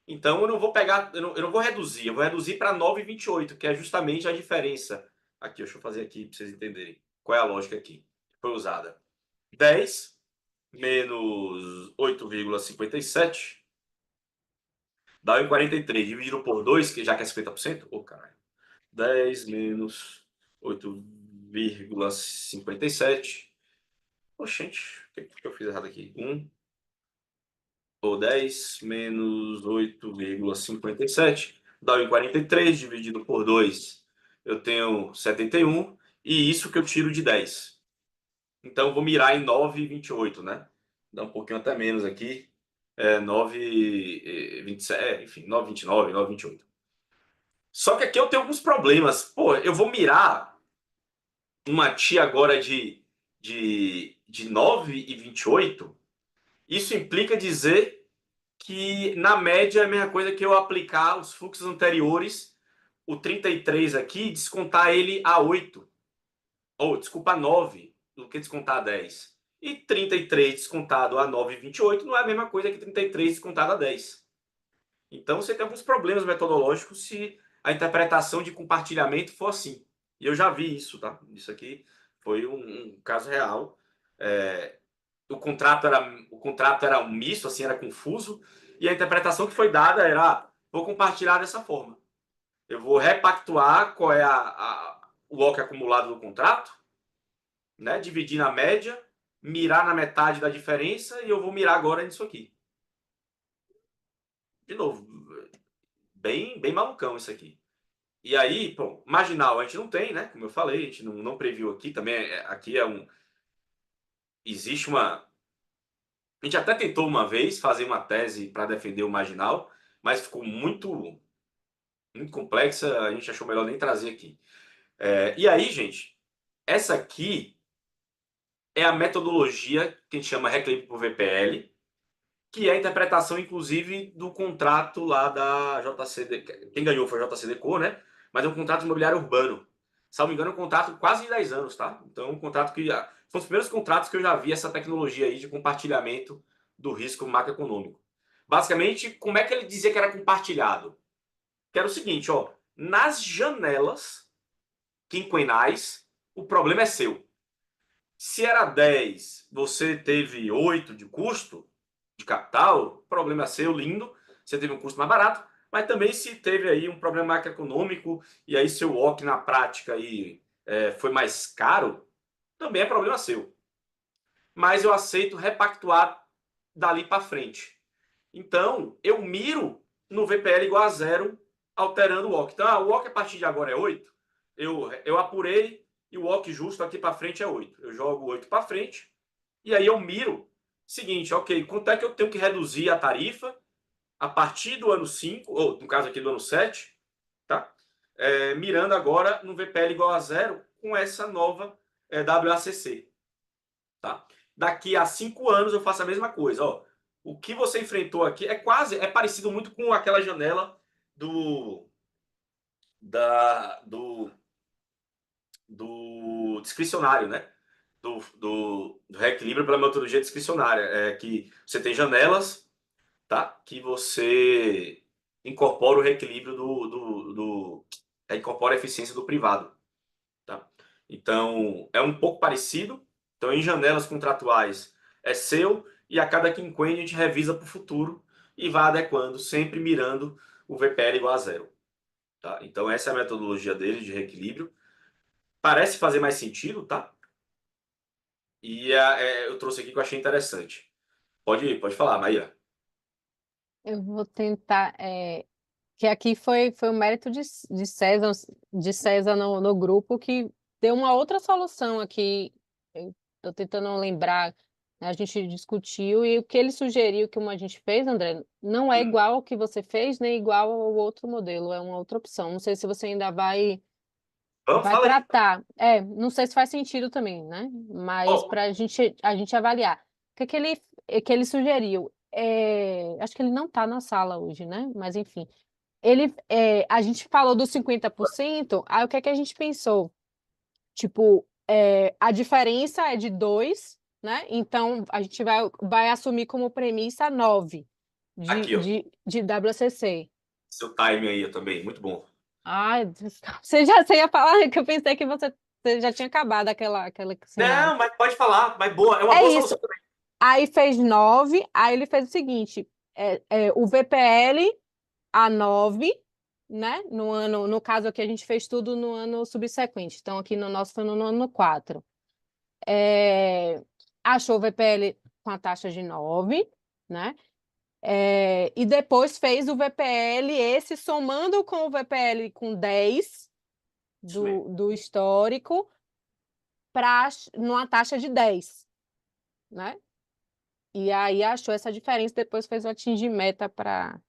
Então eu não vou pegar, eu não vou reduzir, eu vou reduzir para 9,28, que é justamente a diferença. Aqui, deixa eu fazer aqui para vocês entenderem qual é a lógica aqui que foi usada. 10 menos 8,57 dá 1,43. Dividido por 2, que já que é 50%. Ô, caralho. 10 menos 8,57. Oxente, o que eu fiz errado aqui? 1 ou 10 menos 8,57 dá 1,43, dividido por 2, eu tenho 71, e isso que eu tiro de 10. Então, vou mirar em 9,28, né? Dá um pouquinho até menos aqui. 9,27, enfim, 9,29, 9,28. Só que aqui eu tenho alguns problemas. Pô, eu vou mirar uma TI agora de 9,28. Isso implica dizer que, na média, é a mesma coisa que eu aplicar os fluxos anteriores, o 33 aqui, descontar ele a 8. Ou, desculpa, a 9, do que descontar a 10. E 33 descontado a 9,28 não é a mesma coisa que 33 descontado a 10. Então, você tem alguns problemas metodológicos se a interpretação de compartilhamento for assim. E eu já vi isso, tá? Isso aqui foi um caso real. O contrato era um misto, assim, era confuso, e a interpretação que foi dada era: vou compartilhar dessa forma. Eu vou repactuar qual é o OC acumulado do contrato, né? Dividir na média, mirar na metade da diferença, e eu vou mirar agora nisso aqui. De novo, bem malucão isso aqui. E aí, bom, marginal a gente não tem, né? Como eu falei, a gente não previu aqui. Também aqui existe uma... A gente até tentou uma vez fazer uma tese para defender o marginal, mas ficou muito complexa, a gente achou melhor nem trazer aqui. E aí, gente, essa aqui é a metodologia que a gente chama Reclame por VPL, que é a interpretação, inclusive, do contrato lá da JCD. Quem ganhou foi a JCDecaux, né? Mas é um contrato imobiliário urbano. Se não me engano, é um contrato quase de 10 anos, tá? Então, é um contrato que... São os primeiros contratos que eu já vi essa tecnologia aí de compartilhamento do risco macroeconômico. Basicamente, como é que ele dizia que era compartilhado? Que era o seguinte, nas janelas quinquenais, o problema é seu. Se era 10, você teve 8 de custo de capital, o problema é seu, lindo, você teve um custo mais barato, mas também se teve aí um problema macroeconômico e aí seu OC na prática aí, foi mais caro, também é problema seu. Mas eu aceito repactuar dali para frente. Então, eu miro no VPL igual a 0, alterando o OC. Então, o OC a partir de agora é 8. Eu apurei e o OC justo aqui para frente é 8. Eu jogo 8 para frente e aí eu miro. Seguinte, ok, quanto é que eu tenho que reduzir a tarifa a partir do ano 5, ou no caso aqui do ano 7, tá? Mirando agora no VPL igual a 0 com essa nova WACC. Tá? Daqui a 5 anos eu faço a mesma coisa. o que você enfrentou aqui é parecido muito com aquela janela do discricionário, né? Do reequilíbrio pela metodologia discricionária. É que você tem janelas, tá? Que você incorpora o reequilíbrio incorpora a eficiência do privado, tá? Então, é um pouco parecido. Então, em janelas contratuais é seu e a cada quinquênio a gente revisa para o futuro e vai adequando, sempre mirando o VPL igual a zero, tá? Então, essa é a metodologia dele de reequilíbrio. Parece fazer mais sentido, tá? E eu trouxe aqui que eu achei interessante. Pode falar, Maíra. Eu vou tentar. Que aqui foi o mérito de César no grupo, que deu uma outra solução aqui. Eu estou tentando lembrar, né, a gente discutiu, e o que ele sugeriu, que a gente fez, André, não é igual ao que você fez, nem igual ao outro modelo, é uma outra opção. Não sei se você ainda Vamos, vai fala aí. tratar. Não sei se faz sentido também, né? Mas Ó, para a gente avaliar. Que ele sugeriu? Acho que ele não está na sala hoje, né? Mas enfim. A gente falou dos 50%, aí o que é que a gente pensou? Tipo, a diferença é de 2, né? Então, a gente vai assumir como premissa 9 aqui, ó. de WCC. Seu time aí também, muito bom. Ai, você ia falar que eu pensei que você já tinha acabado aquele cenário. Não, mas pode falar, mas boa, é uma É boa isso. solução também. Aí fez 9, aí ele fez o seguinte: o VPL a 9, né? No caso aqui, a gente fez tudo no ano subsequente. Então, aqui no nosso foi no ano 4. Achou o VPL com a taxa de 9, né? E depois fez o VPL, esse somando com o VPL com 10 Isso mesmo. do histórico, numa taxa de 10, né? E aí achou essa diferença, depois fez o atingir meta para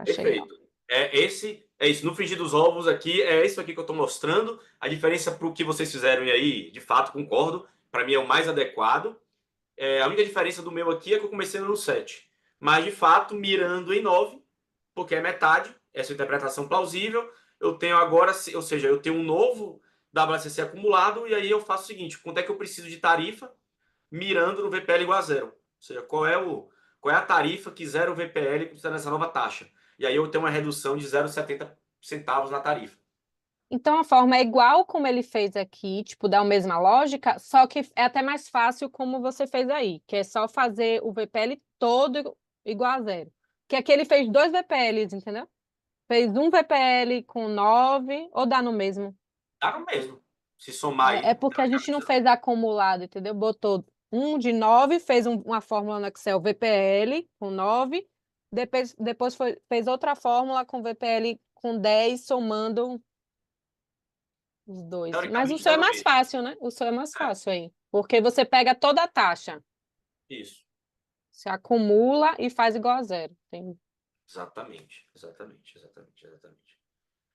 chegar. Perfeito. É isso. No frigir dos ovos aqui, é isso aqui que eu estou mostrando. A diferença para o que vocês fizeram e aí, de fato, concordo. Para mim é o mais adequado. A única diferença do meu aqui é que eu comecei no 7. Mas, de fato, mirando em 9, porque é metade, essa interpretação plausível. Eu tenho agora, ou seja, eu tenho um novo WCC acumulado, e aí eu faço o seguinte: quanto é que eu preciso de tarifa mirando no VPL igual a zero? Ou seja, qual é a tarifa que zera o VPL considerando essa nova taxa? E aí eu tenho uma redução de 0,70 centavos na tarifa. Então, a forma é igual como ele fez aqui, tipo, dá a mesma lógica, só que é até mais fácil como você fez aí, que é só fazer o VPL todo igual a zero. Que aqui ele fez 2 VPLs, entendeu? Fez um VPL com 9, ou dá no mesmo? Dá no mesmo. Se somar É aí, porque a gente não fez acumulado, entendeu? Botou um de 9, fez uma fórmula no Excel VPL com 9, depois fez outra fórmula com VPL com 10, somando os dois. Mas o teoricamente seu dá é no mais mesmo. fácil, né? O seu é mais É, fácil aí. Porque você pega toda a taxa, isso. se acumula e faz igual a zero. Exatamente.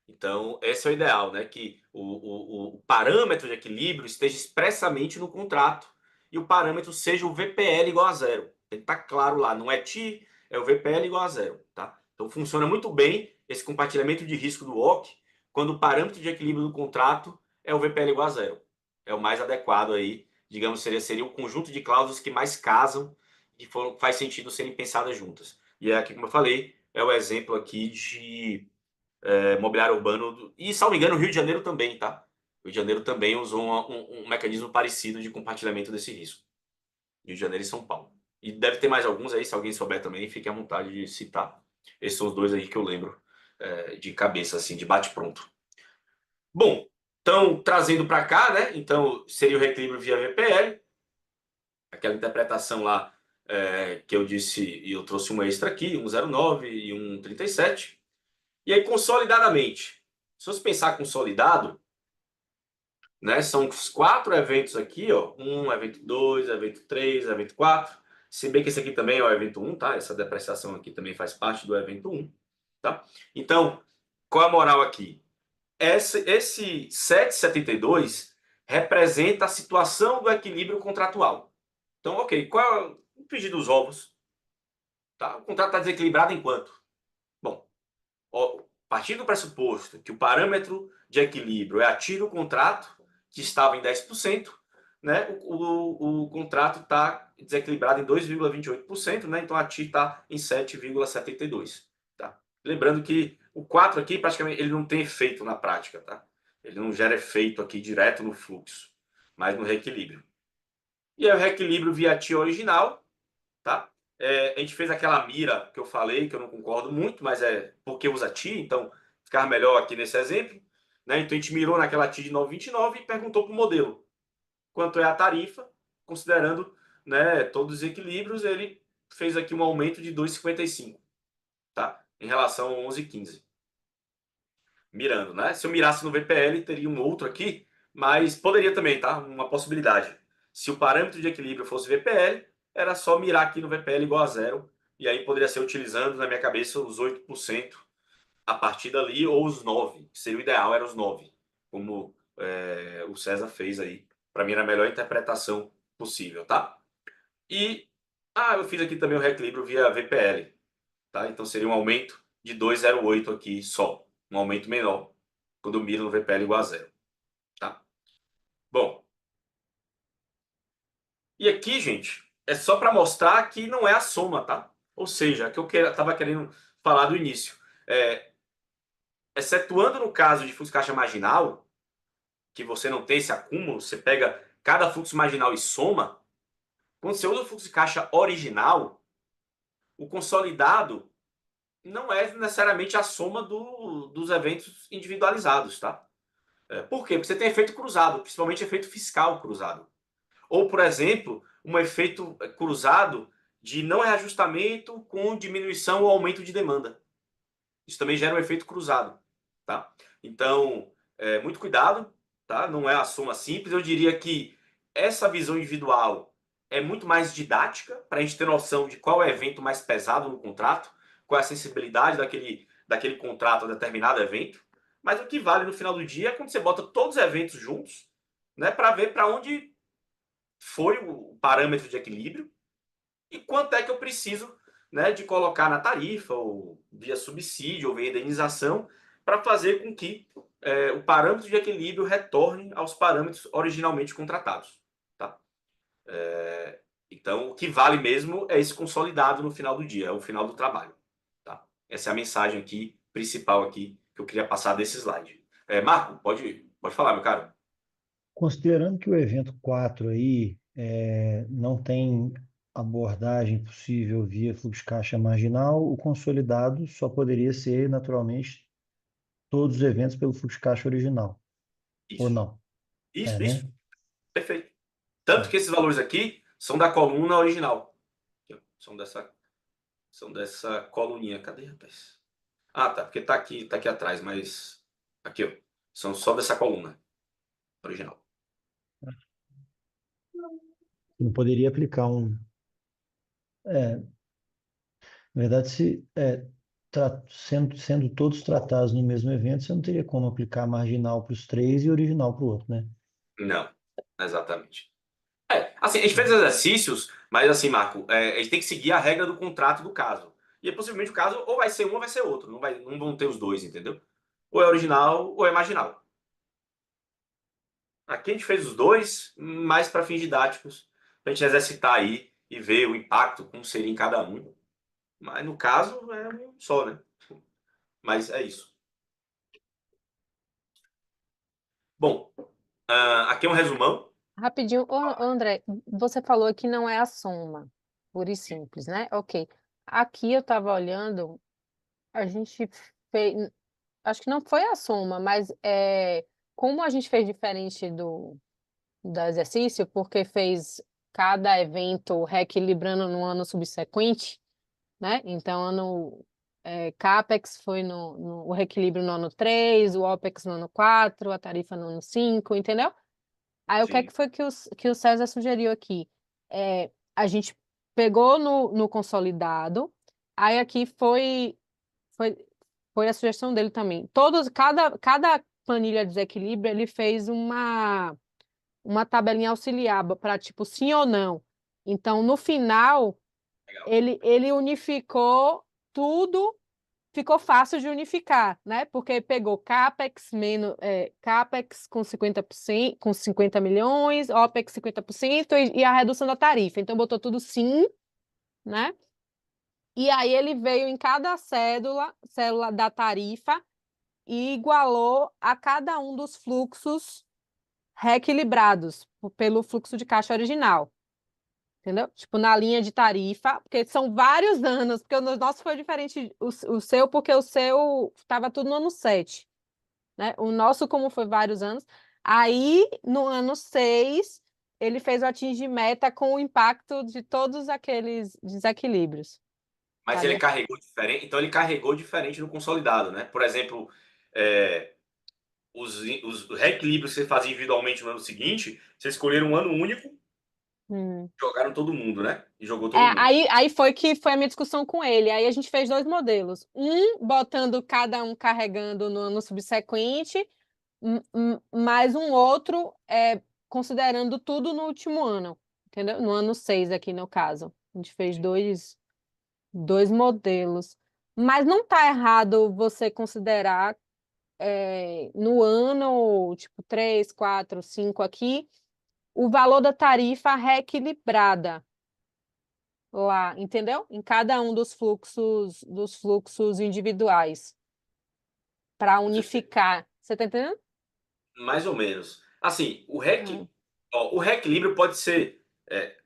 Então, esse é o ideal, né? Que o parâmetro de equilíbrio esteja expressamente no contrato e o parâmetro seja o VPL igual a zero. Tem que estar claro lá, não é TI, é o VPL igual a zero, tá? Então, funciona muito bem esse compartilhamento de risco do WOC quando o parâmetro de equilíbrio do contrato é o VPL igual a zero. É o mais adequado aí, digamos, seria o conjunto de cláusulas que mais casam e faz sentido serem pensadas juntas. E é aqui, como eu falei, é o exemplo aqui de mobiliário urbano. E, salvo engano, o Rio de Janeiro também, tá? O Rio de Janeiro também usou um mecanismo parecido de compartilhamento desse risco. Rio de Janeiro e São Paulo. E deve ter mais alguns aí, se alguém souber também, fique à vontade de citar. Esses são os dois aí que eu lembro de cabeça, assim, de bate-pronto. Bom, então, trazendo para cá, né? Então, seria o reequilíbrio via VPL. Aquela interpretação lá que eu disse, e eu trouxe uma extra aqui, 1,09 e 1,37. E aí, consolidadamente, se você pensar consolidado, né, são os 4 eventos aqui, ó, evento 2, evento 3, evento 4, se bem que esse aqui também é o evento 1, tá? Essa depreciação aqui também faz parte do evento 1, tá? Então, qual a moral aqui? Esse 7,72 representa a situação do equilíbrio contratual. Então, ok, qual é o pedir dos ovos? Tá? O contrato está desequilibrado em quanto? Bom, a partir do pressuposto que o parâmetro de equilíbrio é a TI do contrato, que estava em 10%, né, o contrato está desequilibrado em 2,28%, né, então a TI está em 7,72%. Tá? Lembrando que o 4 aqui, praticamente, ele não tem efeito na prática. Tá? Ele não gera efeito aqui direto no fluxo, mas no reequilíbrio. E aí o reequilíbrio via TI original, tá? A gente fez aquela mira que eu falei, que eu não concordo muito, mas é porque usa TI, então ficar melhor aqui nesse exemplo. Né? Então a gente mirou naquela TI de 9,29 e perguntou para o modelo quanto é a tarifa, considerando, né, todos os equilíbrios, ele fez aqui um aumento de 2,55, tá? Em relação ao 11,15. Mirando, né? Se eu mirasse no VPL, teria um outro aqui, mas poderia também, tá? Uma possibilidade. Se o parâmetro de equilíbrio fosse VPL, era só mirar aqui no VPL igual a zero, e aí poderia ser utilizando, na minha cabeça, os 8% a partir dali, ou os 9%, que seria o ideal, era os 9%, como o César fez aí. Para mim era a melhor interpretação possível, tá? E eu fiz aqui também o reequilíbrio via VPL, tá? Então seria um aumento de 2,08 aqui só, um aumento menor quando eu miro no VPL igual a zero, tá? Bom, e aqui, gente, é só para mostrar que não é a soma, tá? Ou seja, que eu estava querendo falar do início. Excetuando no caso de fluxo caixa marginal, que você não tem esse acúmulo, você pega cada fluxo marginal e soma. Quando você usa o fluxo de caixa original, o consolidado não é necessariamente a soma dos eventos individualizados, tá? Por quê? Porque você tem efeito cruzado, principalmente efeito fiscal cruzado. Ou, por exemplo, um efeito cruzado de não reajustamento com diminuição ou aumento de demanda. Isso também gera um efeito cruzado, tá? Então, muito cuidado, tá? Não é a soma simples. Eu diria que essa visão individual é muito mais didática para a gente ter noção de qual é o evento mais pesado no contrato, qual é a sensibilidade daquele contrato a determinado evento. Mas o que vale no final do dia é quando você bota todos os eventos juntos, né, para ver para onde foi o parâmetro de equilíbrio e quanto é que eu preciso, né, de colocar na tarifa, ou via subsídio, ou via indenização, para fazer com que o parâmetro de equilíbrio retorne aos parâmetros originalmente contratados. Tá? Então, o que vale mesmo é esse consolidado no final do dia, é o final do trabalho. Tá? Essa é a mensagem aqui, principal aqui, que eu queria passar desse slide. Marco, pode falar, meu caro. Considerando que o evento 4 aí não tem abordagem possível via fluxo de caixa marginal, o consolidado só poderia ser, naturalmente, todos os eventos pelo fluxo de caixa original, ou Isso, não? isso, Né? isso. Perfeito. Tanto É. que esses valores aqui são da coluna original. Aqui, ó. São dessa coluninha. Cadê, rapaz? Tá, porque tá aqui atrás, mas aqui, ó. São só dessa coluna original. Não poderia aplicar um. Na verdade, se sendo todos tratados no mesmo evento, você não teria como aplicar marginal para os três e original para o outro, né? Não, exatamente. Assim, a gente fez exercícios, mas assim, Marco, a gente tem que seguir a regra do contrato do caso. E possivelmente o caso ou vai ser um ou vai ser outro. Não vão ter os dois, entendeu? Ou é original ou é marginal. Aqui a gente fez os dois, mais para fins didáticos, para a gente exercitar aí e ver o impacto, como seria em cada um. Mas no caso é um só, né? Mas é isso. Bom, aqui é um resumão. Rapidinho, André, você falou que não é a soma, pura e simples, né? Ok. Aqui eu estava olhando, a gente fez, acho que não foi a soma, mas como a gente fez diferente do exercício, porque fez cada evento reequilibrando no ano subsequente, né? Então, CAPEX foi o reequilíbrio no ano 3, o OPEX no ano 4, a tarifa no ano 5, entendeu? Aí o que é que Sim, foi que o César sugeriu aqui? A gente pegou no consolidado, aí aqui foi, foi a sugestão dele também. Cada planilha de desequilíbrio, ele fez uma tabelinha auxiliar para tipo sim ou não. Então, no final, Legal. Ele unificou tudo, ficou fácil de unificar, né? Porque pegou CAPEX com 50%, com 50 milhões, OPEX 50% e a redução da tarifa. Então, botou tudo sim, né? E aí ele veio em cada célula da tarifa e igualou a cada um dos fluxos reequilibrados pelo fluxo de caixa original. Entendeu? Tipo, na linha de tarifa, porque são vários anos, porque o nosso foi diferente, o seu, porque o seu estava tudo no ano 7, né? O nosso, como foi vários anos, aí no ano 6, ele fez o atingir meta com o impacto de todos aqueles desequilíbrios. Mas ele Sabe? carregou diferente, então ele carregou diferente no consolidado, né? Por exemplo, é, os reequilíbrios que você fazia individualmente no ano seguinte, vocês escolheram um ano único, jogaram todo mundo, né? E jogou todo mundo. Aí foi que foi a minha discussão com ele. Aí a gente fez 2 modelos. Um botando cada um carregando no ano subsequente, mais um outro considerando tudo no último ano, entendeu? No ano 6 aqui no caso. A gente fez dois modelos. Mas não está errado você considerar no ano, tipo, 3, 4, 5 aqui, o valor da tarifa reequilibrada lá, entendeu? Em cada um dos fluxos individuais, para unificar. Você está entendendo? Mais ou menos. Assim, Ah, o reequilíbrio pode ser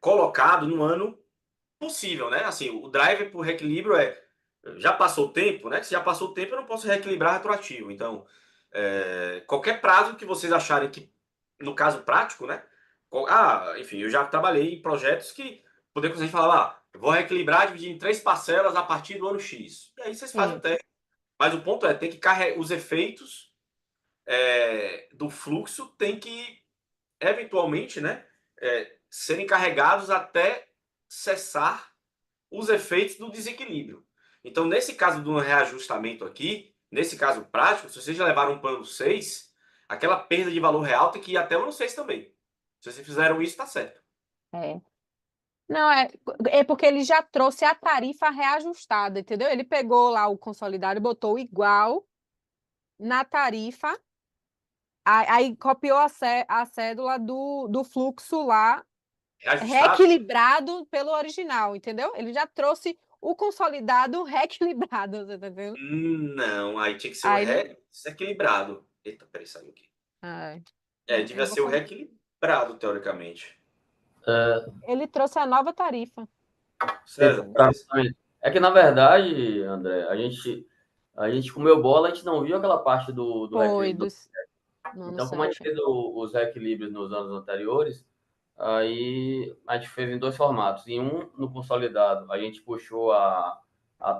colocado no ano possível, né? Assim, o driver para o reequilíbrio já passou o tempo, né? Se já passou o tempo, eu não posso reequilibrar retroativo. Então, qualquer prazo que vocês acharem que, no caso prático, né? Enfim, eu já trabalhei em projetos que poder conseguir falar, eu vou reequilibrar, dividir em 3 parcelas a partir do ano X. E aí vocês fazem o sim. teste. Mas o ponto tem que carregar os efeitos do fluxo tem que, eventualmente, né, serem carregados até cessar os efeitos do desequilíbrio. Então, nesse caso do reajustamento aqui, nesse caso prático, se vocês já levaram para o ano 6, aquela perda de valor real tem que ir até o ano 6 também. Se vocês fizeram isso, está certo. É. Não, é porque ele já trouxe a tarifa reajustada, entendeu? Ele pegou lá o consolidado e botou igual na tarifa, aí copiou a cédula do fluxo lá, Reajustado? reequilibrado pelo original, entendeu? Ele já trouxe o consolidado reequilibrado, você tá entendendo? Não, aí tinha que ser o Aí não. reequilibrado. Eita, peraí, saiu aqui. Ai, Devia eu vou ser o fazer. reequilibrado, teoricamente. Ele trouxe a nova tarifa. César, mas Exatamente. É que, na verdade, André, a gente comeu bola, a gente não viu aquela parte do Foi reequilíbrio. dos no ano Então, como a gente 7. fez os reequilíbrios nos anos anteriores, aí a gente fez em 2 formatos. Em um, no consolidado, a gente puxou a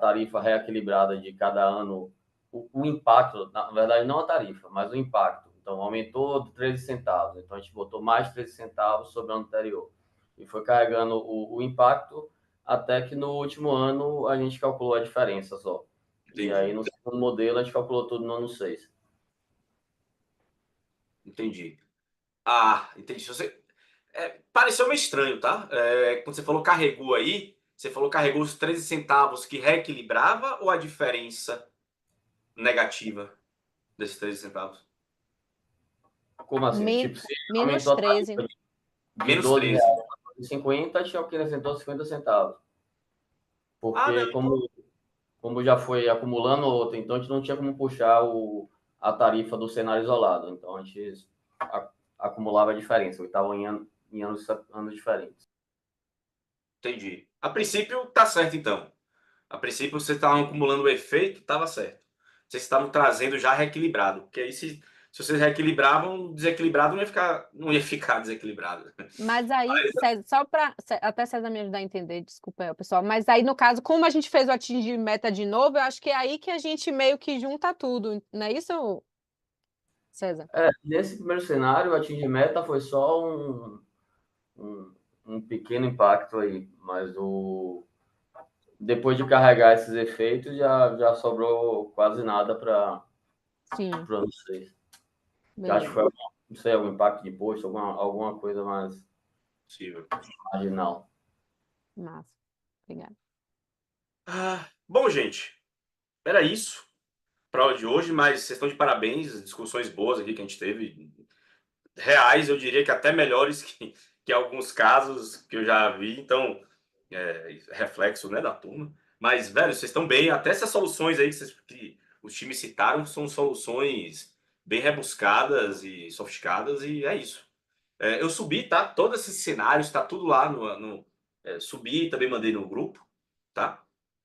tarifa reequilibrada de cada ano, o impacto, na verdade, não a tarifa, mas o impacto. Então, aumentou de 13 centavos. Então, a gente botou mais 13 centavos sobre o ano anterior. E foi carregando o impacto até que no último ano a gente calculou a diferença só. E aí, entendi. no segundo modelo, a gente calculou tudo no ano 6. Entendi. Entendi. Se você, pareceu meio estranho, tá? Quando você falou carregou aí, você falou carregou os 13 centavos que reequilibrava ou a diferença negativa desses 13 centavos? Como assim? Tipo, se Menos aumentou a 13. tarifa de Menos 12 13. reais para 50, a gente acrescentou 50 centavos. Não. Porque como já foi acumulando outra, então a gente não tinha como puxar a tarifa do cenário isolado. Então a gente acumulava a diferença, que estava em anos diferentes. Entendi. A princípio, tá certo, então. A princípio, vocês estavam acumulando o efeito, estava certo. Vocês estavam trazendo já reequilibrado. Porque aí, se vocês reequilibravam, desequilibrado não ia ficar desequilibrado. Mas aí, César, só para até César me ajudar a entender, desculpa aí, pessoal, mas aí no caso, como a gente fez o atingir meta de novo, eu acho que é aí que a gente meio que junta tudo, não é isso, César? Nesse primeiro cenário, o atingir meta foi só um pequeno impacto aí, mas depois de carregar esses efeitos, já sobrou quase nada para Sim, o ano 6. Acho que beleza, foi, não sei, algum impacto de posto, alguma coisa mais Possível. marginal. massa, Obrigada. Bom, gente, era isso para aula de hoje, mas vocês estão de parabéns, discussões boas aqui que a gente teve, reais, eu diria que até melhores que alguns casos que eu já vi, então, reflexo, né, da turma. Mas, velho, vocês estão bem, até essas soluções aí que os times citaram são soluções bem rebuscadas e sofisticadas, e é isso. Eu subi, tá? Todos esses cenários, tá tudo lá subi, também mandei no grupo, tá?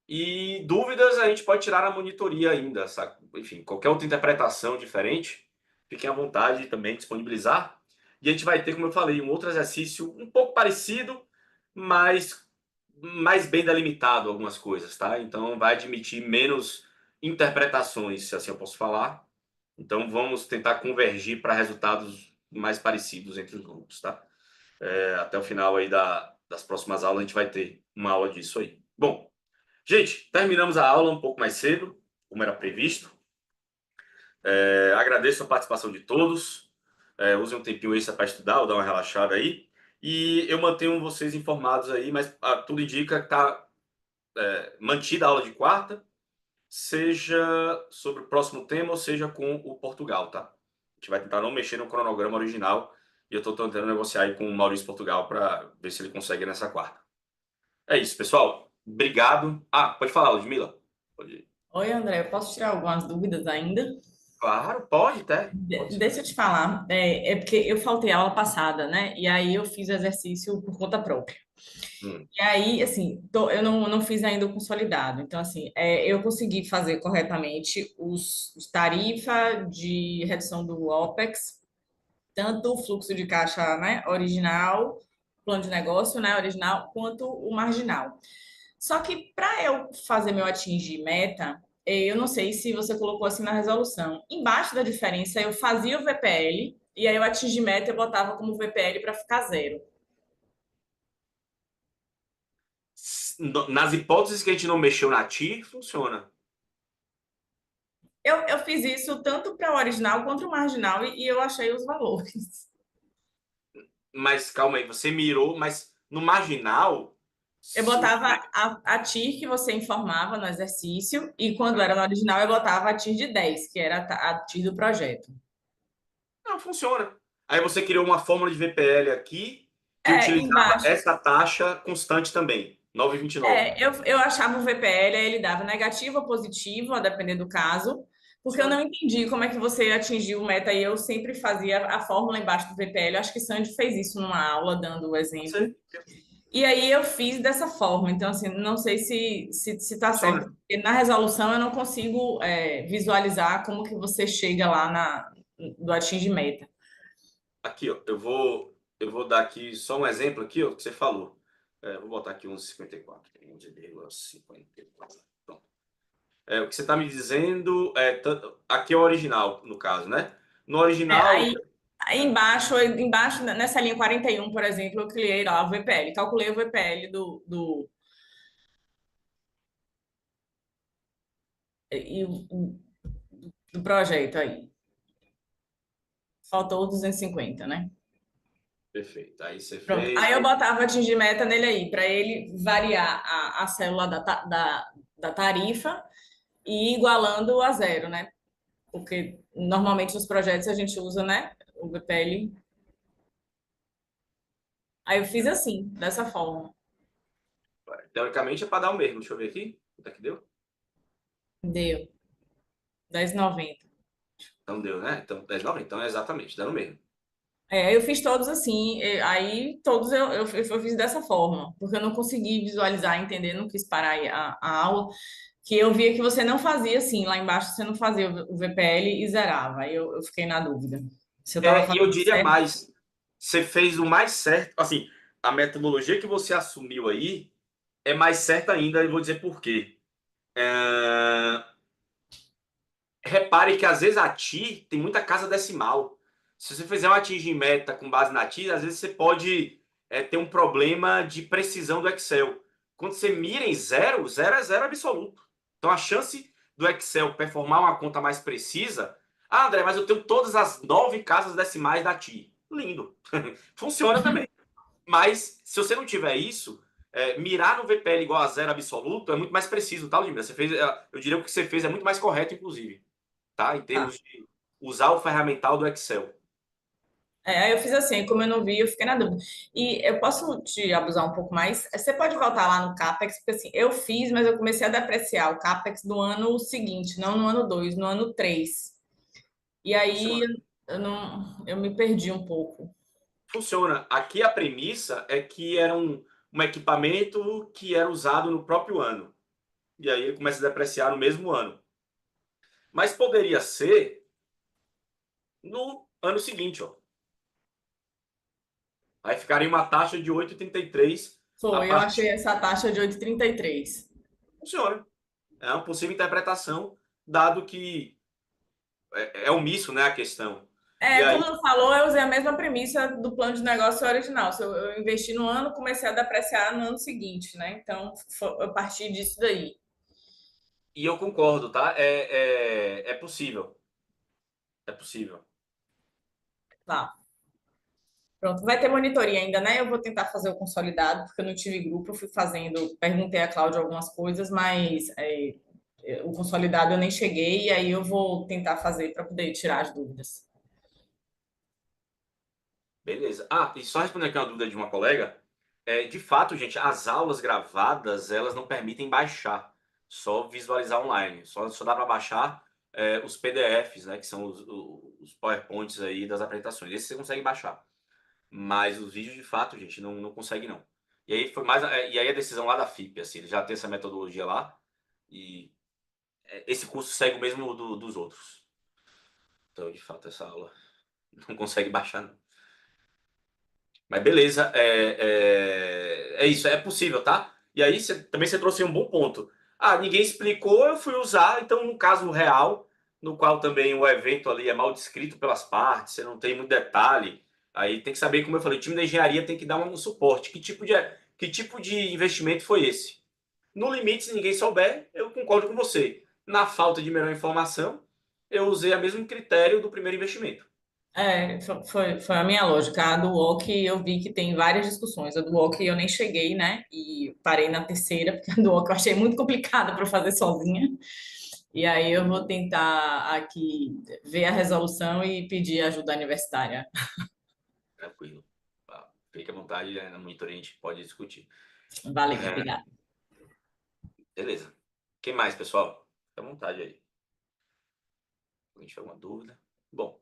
E dúvidas a gente pode tirar na monitoria ainda, sabe? Enfim, qualquer outra interpretação diferente, fiquem à vontade de também disponibilizar. E a gente vai ter, como eu falei, um outro exercício um pouco parecido, mas mais bem delimitado algumas coisas, tá? Então vai admitir menos interpretações, se assim eu posso falar. Então vamos tentar convergir para resultados mais parecidos entre os grupos, tá? Até o final aí das próximas aulas a gente vai ter uma aula disso aí. Bom, gente, terminamos a aula um pouco mais cedo, como era previsto. Agradeço a participação de todos. Usem um tempinho extra para estudar ou dar uma relaxada aí. E eu mantenho vocês informados aí, mas tudo indica que está mantida a aula de quarta, seja sobre o próximo tema ou seja com o Portugal, tá? A gente vai tentar não mexer no cronograma original e eu estou tentando negociar aí com o Maurício Portugal para ver se ele consegue nessa quarta. É isso, pessoal. Obrigado. Pode falar, Ludmila. Pode ir. Oi, André, eu posso tirar algumas dúvidas ainda? Claro, pode até. Deixa eu te falar, é porque eu faltei a aula passada, né? E aí eu fiz o exercício por conta própria. E aí, assim, eu não fiz ainda o consolidado. Então, assim, eu consegui fazer corretamente os tarifa de redução do OPEX, tanto o fluxo de caixa, né, original, plano de negócio, né, original, quanto o marginal. Só que para eu fazer meu atingir meta, eu não sei se você colocou assim na resolução. Embaixo da diferença, eu fazia o VPL e aí eu atingir meta eu botava como VPL para ficar zero. Nas hipóteses que a gente não mexeu na TIR, funciona. Eu fiz isso tanto para o original quanto o marginal e eu achei os valores. Mas calma aí, você mirou, mas no marginal. Eu botava a TIR que você informava no exercício e quando era no original eu botava a TIR de 10, que era a TIR do projeto. Não, funciona. Aí você criou uma fórmula de VPL aqui que utilizava Embaixo. essa taxa constante também, 9,29. Eu achava o VPL, aí ele dava negativo ou positivo, a depender do caso, porque eu não entendi como é que você atingiu o meta e eu sempre fazia a fórmula embaixo do VPL. Eu acho que Sandy fez isso numa aula, dando o exemplo. Sim. E aí eu fiz dessa forma. Então, assim, não sei se está certo. Porque na resolução eu não consigo visualizar como que você chega lá do atingir meta. Aqui, ó, eu vou dar aqui só um exemplo aqui, ó, que você falou. Vou botar aqui 11,54. 11,54. Pronto. O que você está me dizendo aqui é o original, no caso, né? No original. Aí embaixo, nessa linha 41, por exemplo, eu criei lá o VPL. Calculei o VPL do projeto aí. Faltou 250, né? Perfeito. Aí você Pronto. fez. Aí eu botava atingir meta nele aí, para ele variar a célula da tarifa e ir igualando a zero, né? Porque normalmente nos projetos a gente usa, né? O VPL. Aí eu fiz assim, dessa forma. Teoricamente é para dar o mesmo. Deixa eu ver aqui. Quanto é que deu? Deu. 10,90. Então deu, né? Então 10,90. Então é exatamente, dando o mesmo. Eu fiz todos assim, aí todos eu fiz dessa forma, porque eu não consegui visualizar, entender, não quis parar aí a aula, que eu via que você não fazia assim, lá embaixo você não fazia o VPL e zerava, aí eu fiquei na dúvida. Se eu estava E eu fazendo diria certo. mais, você fez o mais certo, assim, a metodologia que você assumiu aí é mais certa ainda, e vou dizer por quê. Repare que às vezes a TI tem muita casa decimal. Se você fizer uma TI em meta com base na TI, às vezes você pode ter um problema de precisão do Excel. Quando você mira em zero, zero é zero absoluto. Então a chance do Excel performar uma conta mais precisa. André, mas eu tenho todas as 9 casas decimais da TI. Lindo. Funciona também. Mas se você não tiver isso, mirar no VPL igual a zero absoluto é muito mais preciso, tá, Ludmila? Você fez, eu diria que o que você fez é muito mais correto, inclusive, tá? Em Tá. termos de usar o ferramental do Excel. Aí eu fiz assim, como eu não vi, eu fiquei na dúvida. E eu posso te abusar um pouco mais? Você pode voltar lá no CAPEX, porque assim, eu fiz, mas eu comecei a depreciar o CAPEX do ano seguinte, não no ano 2, no ano 3. E aí Funciona. eu me perdi um pouco. Funciona. Aqui a premissa é que era um equipamento que era usado no próprio ano. E aí ele começa a depreciar no mesmo ano. Mas poderia ser no ano seguinte, ó. Aí ficaria uma taxa de 8,33 a Foi, eu achei partir. essa taxa de 8,33. Funciona. É uma possível interpretação, dado que é omisso, né, a questão. E Como aí, não falou, eu usei a mesma premissa do plano de negócio original. Se eu investi no ano, comecei a depreciar no ano seguinte, né? Então, eu parti disso daí. e eu concordo, tá? É possível. É possível. Tá. Pronto, vai ter monitoria ainda, né? Eu vou tentar fazer o consolidado, porque eu não tive grupo, eu fui fazendo, perguntei a Cláudia algumas coisas, mas o consolidado eu nem cheguei, e aí eu vou tentar fazer para poder tirar as dúvidas. Beleza. Ah, e só respondendo aqui uma dúvida de uma colega. De fato, gente, as aulas gravadas, elas não permitem baixar, só visualizar online. Só dá para baixar os PDFs, né, que são os PowerPoints aí das apresentações. Esses você consegue baixar. Mas os vídeos, de fato, gente, não consegue, não. E aí foi mais. E aí a decisão lá da FIP, assim, ele já tem essa metodologia lá. E esse curso segue o mesmo dos outros. Então, de fato, essa aula não consegue baixar, não. Mas beleza, é isso, é possível, tá? E aí também você trouxe um bom ponto. Ah, ninguém explicou, eu fui usar, então no caso real, no qual também o evento ali é mal descrito pelas partes, você não tem muito detalhe, aí tem que saber, como eu falei, o time da engenharia tem que dar um suporte. Que tipo de investimento foi esse? No limite, se ninguém souber, eu concordo com você. Na falta de melhor informação, eu usei o mesmo critério do primeiro investimento. Foi a minha lógica. A do walk eu vi que tem várias discussões. A do walk eu nem cheguei, né? E parei na terceira, porque a do walk eu achei muito complicada para fazer sozinha. E aí eu vou tentar aqui ver a resolução e pedir ajuda universitária. Tranquilo. Tá? Fique à vontade, na monitoria a gente pode discutir. Valeu, obrigada. Beleza. Quem mais, pessoal? Fique à vontade aí. A gente tiver alguma dúvida. Bom.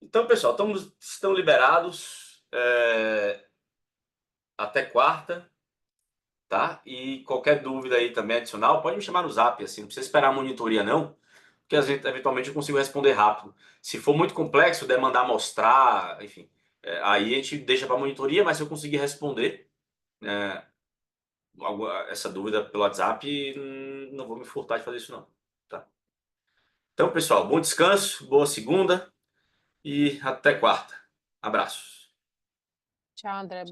Então, pessoal, estão liberados até quarta, tá? E qualquer dúvida aí também adicional, pode me chamar no Zap, assim, não precisa esperar a monitoria, não, porque às vezes, eventualmente, eu consigo responder rápido. Se for muito complexo, der mandar mostrar, enfim, aí a gente deixa para monitoria, mas se eu conseguir responder essa dúvida pelo WhatsApp, não vou me furtar de fazer isso, não, tá? Então, pessoal, bom descanso, boa segunda e até quarta. Abraços. Tchau, André.